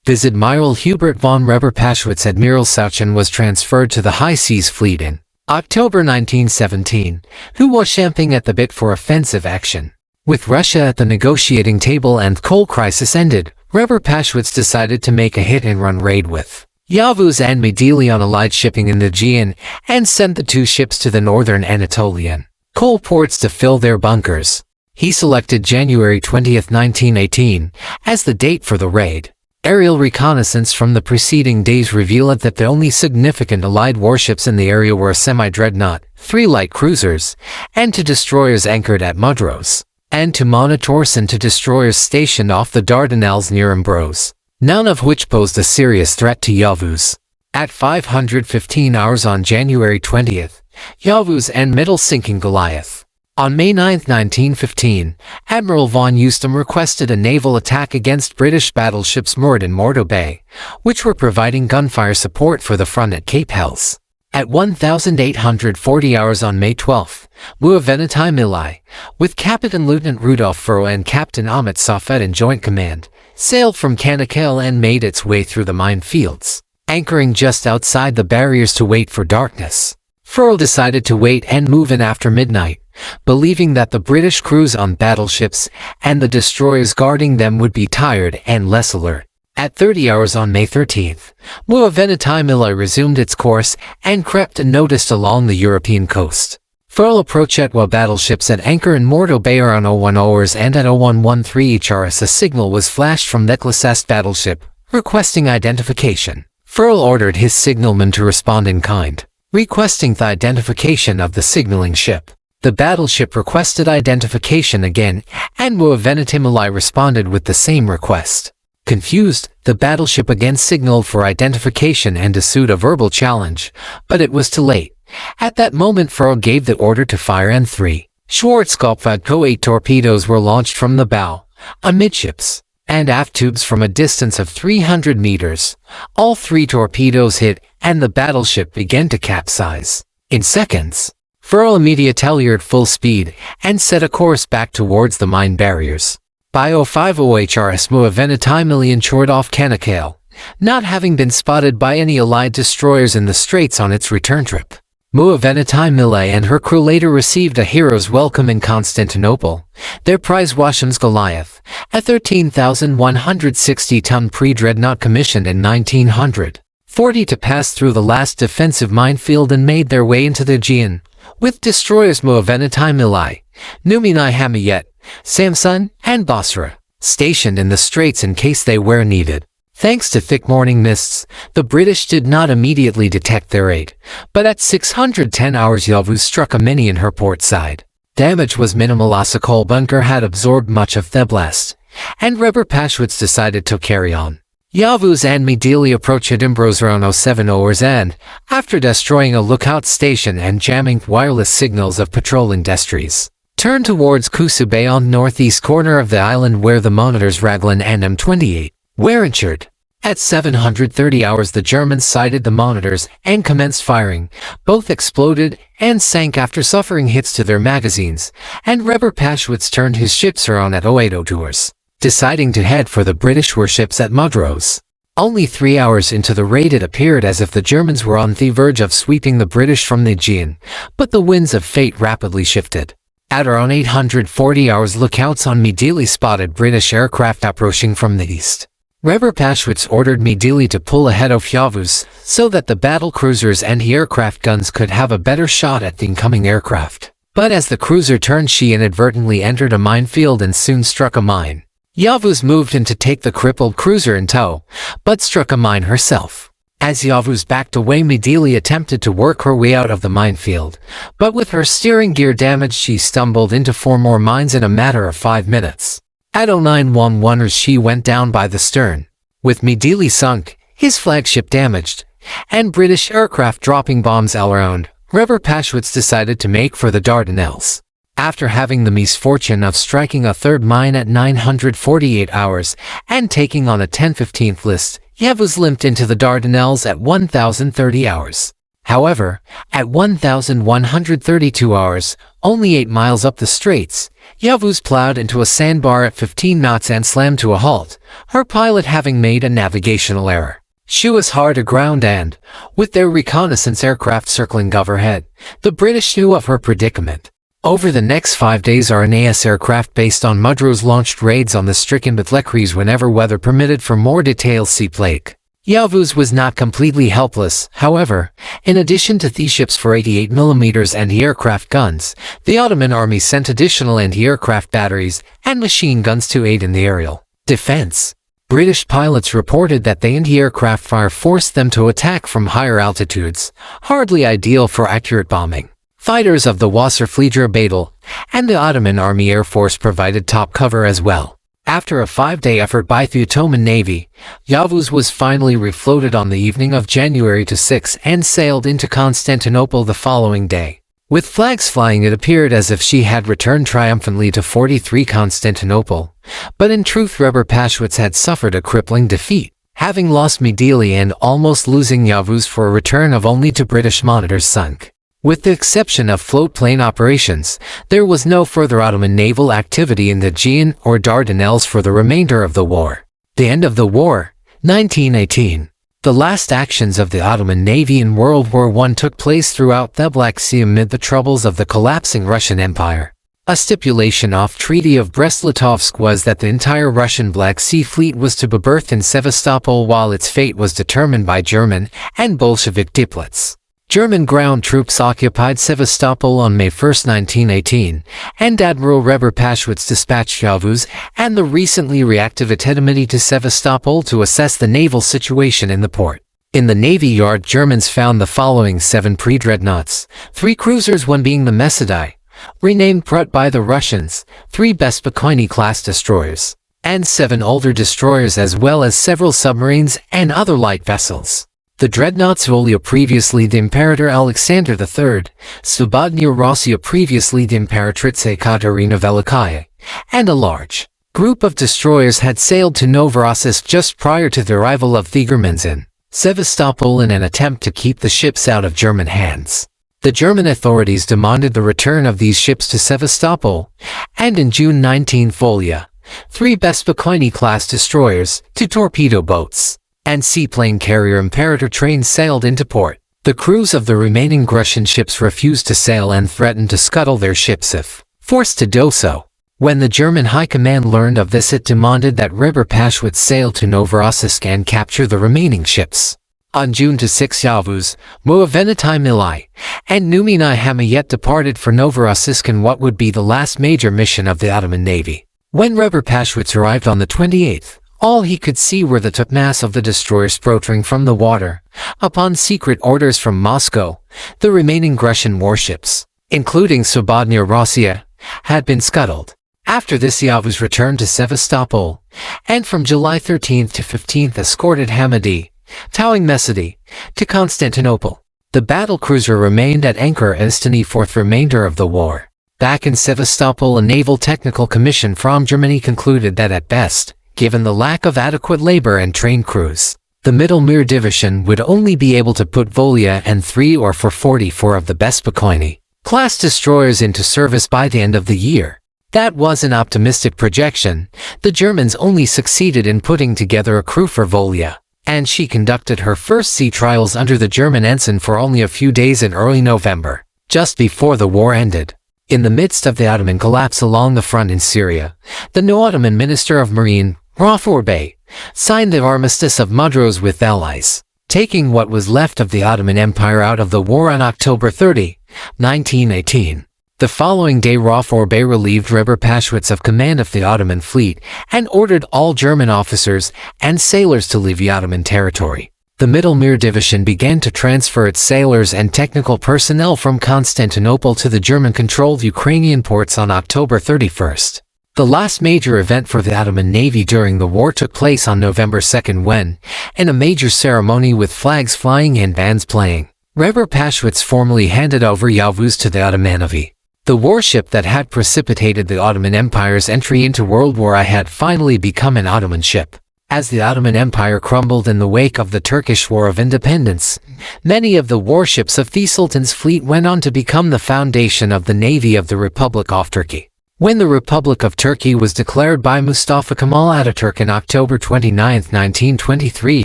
Viz. Admiral Hubert von Reber-Paschwitz. Admiral Sauchen was transferred to the High Seas Fleet in October 1917, who was champing at the bit for offensive action. With Russia at the negotiating table and coal crisis ended, Reber-Paschwitz decided to make a hit-and-run raid with Yavuz and Midili on Allied shipping in the Aegean and sent the two ships to the northern Anatolian coal ports to fill their bunkers. He selected January 20, 1918, as the date for the raid. Aerial reconnaissance from the preceding days revealed that the only significant Allied warships in the area were a semi-dreadnought, 3 light cruisers, and 2 destroyers anchored at Mudros, and 2 monitors and 2 destroyers stationed off the Dardanelles near Imbros, none of which posed a serious threat to Yavuz. At 5:15 hours on January 20th, Yavuz and Middle sinking Goliath. On May 9, 1915, Admiral von Euston requested a naval attack against British battleships moored in Morto Bay, which were providing gunfire support for the front at Cape Helles. At 1840 hours on May 12, Muavenati Milai, with Captain Lieutenant Rudolf Furrow and Captain Ahmet Safed in joint command, sailed from Canakel and made its way through the minefields, anchoring just outside the barriers to wait for darkness. Furrow decided to wait and move in after midnight, believing that the British crews on battleships and the destroyers guarding them would be tired and less alert. At 30 hours on May 13th, Muavenati Milai resumed its course and crept unnoticed along the European coast. Furrow approached while battleships at anchor in Morto Bay are on 010 hours, and at 0113 HRS a signal was flashed from the Neclacest battleship, requesting identification. Furrow ordered his signalman to respond in kind, requesting the identification of the signaling ship. The battleship requested identification again, and Muavenati Milai responded with the same request. Confused, the battleship again signaled for identification and issued a verbal challenge, but it was too late. At that moment Furrow gave the order to fire, and 3 Schwarzkopf 8 torpedoes were launched from the bow, amidships, and aft tubes from a distance of 300 meters. All 3 torpedoes hit, and the battleship began to capsize. In seconds, Furrow immediately at full speed and set a course back towards the mine barriers. By 050 HRS Muavenati Milai ensured off Canakel, not having been spotted by any Allied destroyers in the straits on its return trip. Muavenati Milai and her crew later received a hero's welcome in Constantinople. Their prize Washam's Goliath, a 13,160-ton pre-dreadnought commissioned in 1940 to pass through the last defensive minefield and made their way into the Aegean, with destroyers Muavenati Milai, Numini Hamiyet, Samsun, and Basra stationed in the straits in case they were needed. Thanks to thick morning mists, the British did not immediately detect their aid, but at 610 hours Yavuz struck a mini in her port side. Damage was minimal as a coal bunker had absorbed much of the blast, and Reber-Paschwitz decided to carry on. Yavuz and Midili approached Imbros around 07 hours and, after destroying a lookout station and jamming wireless signals of patrolling destroyers, turned towards Kusu Bay on the northeast corner of the island where the monitors Raglan and M28 were injured. At 730 hours the Germans sighted the monitors and commenced firing. Both exploded and sank after suffering hits to their magazines, and Reber-Paschwitz turned his ships around at 080 hours, deciding to head for the British warships at Mudros. Only 3 hours into the raid it appeared as if the Germans were on the verge of sweeping the British from the Aegean, but the winds of fate rapidly shifted. At around 840 hours, lookouts on Midili spotted British aircraft approaching from the east. Rever Paschwitz ordered Midili to pull ahead of Yavuz so that the battle cruiser's anti-aircraft guns could have a better shot at the incoming aircraft. But as the cruiser turned, she inadvertently entered a minefield and soon struck a mine. Yavuz moved in to take the crippled cruiser in tow, but struck a mine herself. As Yavuz backed away, Midili attempted to work her way out of the minefield, but with her steering gear damaged, she stumbled into 4 more mines in a matter of 5 minutes. At 0911 she went down by the stern. With Midili sunk, his flagship damaged, and British aircraft dropping bombs all around, Rever Paschwitz decided to make for the Dardanelles. After having the misfortune of striking a 3rd mine at 948 hours and taking on a 10-15th list, Yavuz limped into the Dardanelles at 1030 hours. However, at 1132 hours, only 8 miles up the straits, Yavuz plowed into a sandbar at 15 knots and slammed to a halt, her pilot having made a navigational error. She was hard aground and, with their reconnaissance aircraft circling overhead, the British knew of her predicament. Over the next 5 days, RNAS aircraft based on Mudros launched raids on the stricken Batlecries whenever weather permitted. For more details, see Plague. Yavuz was not completely helpless, however. In addition to the ships for 88mm anti-aircraft guns, the Ottoman army sent additional anti-aircraft batteries and machine guns to aid in the aerial defense. British pilots reported that the anti-aircraft fire forced them to attack from higher altitudes, hardly ideal for accurate bombing. Fighters of the Wasserflieger Battle and the Ottoman Army Air Force provided top cover as well. After a 5-day effort by the Ottoman Navy, Yavuz was finally refloated on the evening of January 6 and sailed into Constantinople the following day. With flags flying, it appeared as if she had returned triumphantly to 43 Constantinople, but in truth Rever Paschwitz had suffered a crippling defeat, having lost Midili and almost losing Yavuz for a return of only to British monitors sunk. With the exception of floatplane operations, there was no further Ottoman naval activity in the Aegean or Dardanelles for the remainder of the war. The end of the war, 1918. The last actions of the Ottoman Navy in World War I took place throughout the Black Sea amid the troubles of the collapsing Russian Empire. A stipulation of Treaty of Brest-Litovsk was that the entire Russian Black Sea Fleet was to be berthed in Sevastopol, while its fate was determined by German and Bolshevik diplomats. German ground troops occupied Sevastopol on May 1, 1918, and Admiral Rever Paschwitz dispatched Yavuz and the recently reactive Attendamenti to Sevastopol to assess the naval situation in the port. In the Navy Yard, Germans found the following 7 pre-dreadnoughts, 3 cruisers, one being the Messidai, renamed Prut by the Russians, 3 Bespokojny-class destroyers, and 7 older destroyers, as well as several submarines and other light vessels. The dreadnoughts Volia, previously the Imperator Alexander III, Svobodnya Rossiya, previously the Imperatrice Katerina Velikaya, and a large group of destroyers had sailed to Novorossiysk just prior to the arrival of the Germans in Sevastopol in an attempt to keep the ships out of German hands. The German authorities demanded the return of these ships to Sevastopol, and in June 19, Volia, 3 Bespokojny-class destroyers, 2 torpedo boats, and seaplane carrier Imperator trains sailed into port. The crews of the remaining Russian ships refused to sail and threatened to scuttle their ships if forced to do so. When the German High Command learned of this, it demanded that Rever Paschwitz sail to Novorossiysk and capture the remaining ships. On June 6, Yavuz, Muavenati Milai, and Numini Hamayet departed for Novorossiysk in what would be the last major mission of the Ottoman Navy. When Rever Paschwitz arrived on the 28th, all he could see were the topmasts of the destroyer sprouting from the water. Upon secret orders from Moscow, the remaining Russian warships, including Svobodnya Rossiya, had been scuttled. After this, Yavuz returned to Sevastopol, and from July 13th to 15th escorted Hamadi, towing Mesidi, to Constantinople. The battlecruiser remained at anchor at Estini for the remainder of the war. Back in Sevastopol, a naval technical commission from Germany concluded that at best, given the lack of adequate labor and trained crews, the Middle Mir Division would only be able to put Volia and 3 or 44 of the Bespokojny-class destroyers into service by the end of the year. That was an optimistic projection. The Germans only succeeded in putting together a crew for Volia, and she conducted her first sea trials under the German ensign for only a few days in early November, just before the war ended. In the midst of the Ottoman collapse along the front in Syria, the new Ottoman Minister of Marine, Rafour Bey, signed the Armistice of Mudros with allies, taking what was left of the Ottoman Empire out of the war on October 30, 1918. The following day Rafour Bey relieved Reber Paschwitz of command of the Ottoman fleet and ordered all German officers and sailors to leave the Ottoman territory. The Middle Mir Division began to transfer its sailors and technical personnel from Constantinople to the German-controlled Ukrainian ports on October 31st. The last major event for the Ottoman Navy during the war took place on November 2 when, in a major ceremony with flags flying and bands playing, Reber Paschwitz formally handed over Yavuz to the Ottomanovi. The warship that had precipitated the Ottoman Empire's entry into World War I had finally become an Ottoman ship. As the Ottoman Empire crumbled in the wake of the Turkish War of Independence, many of the warships of the Sultan's fleet went on to become the foundation of the Navy of the Republic of Turkey. When the Republic of Turkey was declared by Mustafa Kemal Ataturk on October 29, 1923,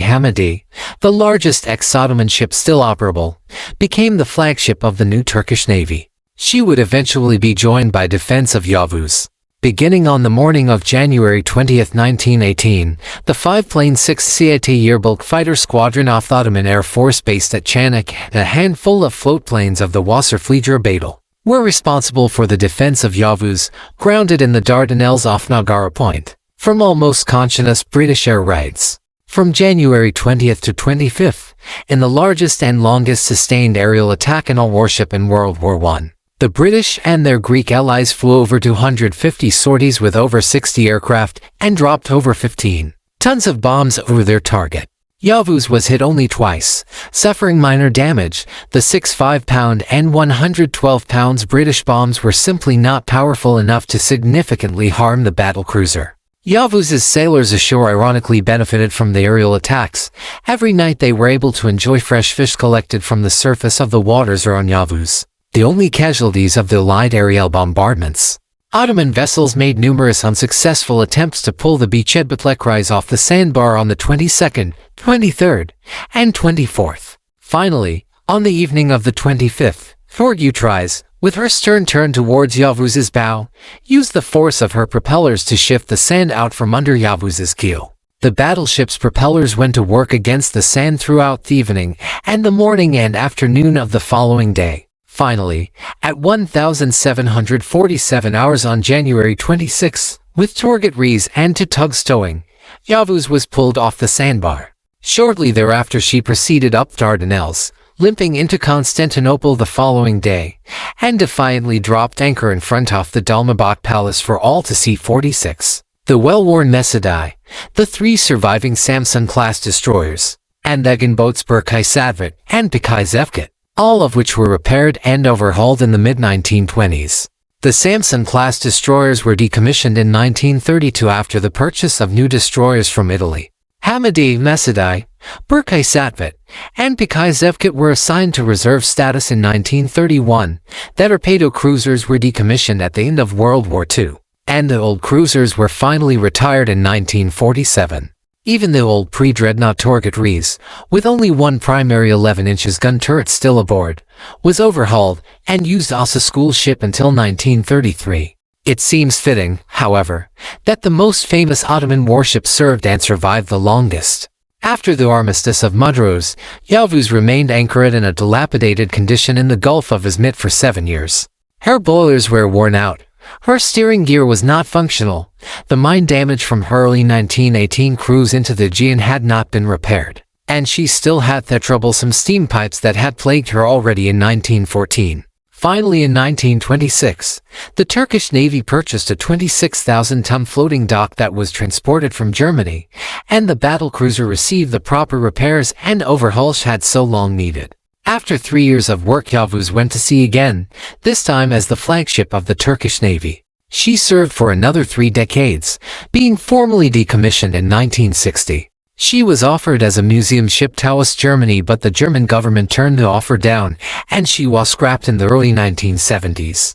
Hamidi, the largest ex-Ottoman ship still operable, became the flagship of the new Turkish Navy. She would eventually be joined by defense of Yavuz. Beginning on the morning of January 20, 1918, the 5-plane 6th CAT Yerbulk fighter squadron of the Ottoman Air Force based at Chanak and a handful of floatplanes of the Wasserflieger Battle were responsible for the defense of Yavuz, grounded in the Dardanelles off Nagara Point, from almost continuous British air raids. From January 20th to 25th, in the largest and longest sustained aerial attack in a warship in World War I. The British and their Greek allies flew over 250 sorties with over 60 aircraft and dropped over 15 tons of bombs over their target. Yavuz was hit only twice, suffering minor damage. The 6 5-pound and 112-pound British bombs were simply not powerful enough to significantly harm the battlecruiser. Yavuz's sailors ashore ironically benefited from the aerial attacks. Every night they were able to enjoy fresh fish collected from the surface of the waters around Yavuz, the only casualties of the Allied aerial bombardments. Ottoman vessels made numerous unsuccessful attempts to pull the Beachhead off the sandbar on the 22nd, 23rd, and 24th. Finally, on the evening of the 25th, Thorgutris, with her stern turned towards Yavuz's bow, used the force of her propellers to shift the sand out from under Yavuz's keel. The battleship's propellers went to work against the sand throughout the evening and the morning and afternoon of the following day. Finally, at 1747 hours on January 26, with Torget Rees and 2 tugs towing, Yavuz was pulled off the sandbar. Shortly thereafter she proceeded up Dardanelles, limping into Constantinople the following day, and defiantly dropped anchor in front of the Dolmabahce Palace for all to see. 46. The well-worn Mesadai, the 3 surviving Samsun-class destroyers, and the gunboats Berkay Sadvat and Bekay Zevkit, all of which were repaired and overhauled in the mid-1920s. The Samsun-class destroyers were decommissioned in 1932 after the purchase of new destroyers from Italy. Hamidi, Mesadai, Berkay Satvat, and Bekay Zevkit were assigned to reserve status in 1931. The torpedo cruisers were decommissioned at the end of World War II, and the old cruisers were finally retired in 1947. Even the old pre-dreadnought Torget Rees, with only one primary 11-inch gun turret still aboard, was overhauled and used as a school ship until 1933. It seems fitting, however, that the most famous Ottoman warship served and survived the longest. After the Armistice of Mudros, Yavuz remained anchored in a dilapidated condition in the Gulf of Izmit for 7 years. Her boilers were worn out. Her steering gear was not functional. The mine damage from her early 1918 cruise into the Aegean had not been repaired, and she still had the troublesome steam pipes that had plagued her already in 1914. Finally, in 1926, the Turkish Navy purchased a 26,000-ton floating dock that was transported from Germany, and the battlecruiser received the proper repairs and overhaul she had so long needed. After 3 years of work, Yavuz went to sea again, this time as the flagship of the Turkish Navy. She served for another 3 decades, being formally decommissioned in 1960. She was offered as a museum ship to West Germany, but the German government turned the offer down, and she was scrapped in the early 1970s.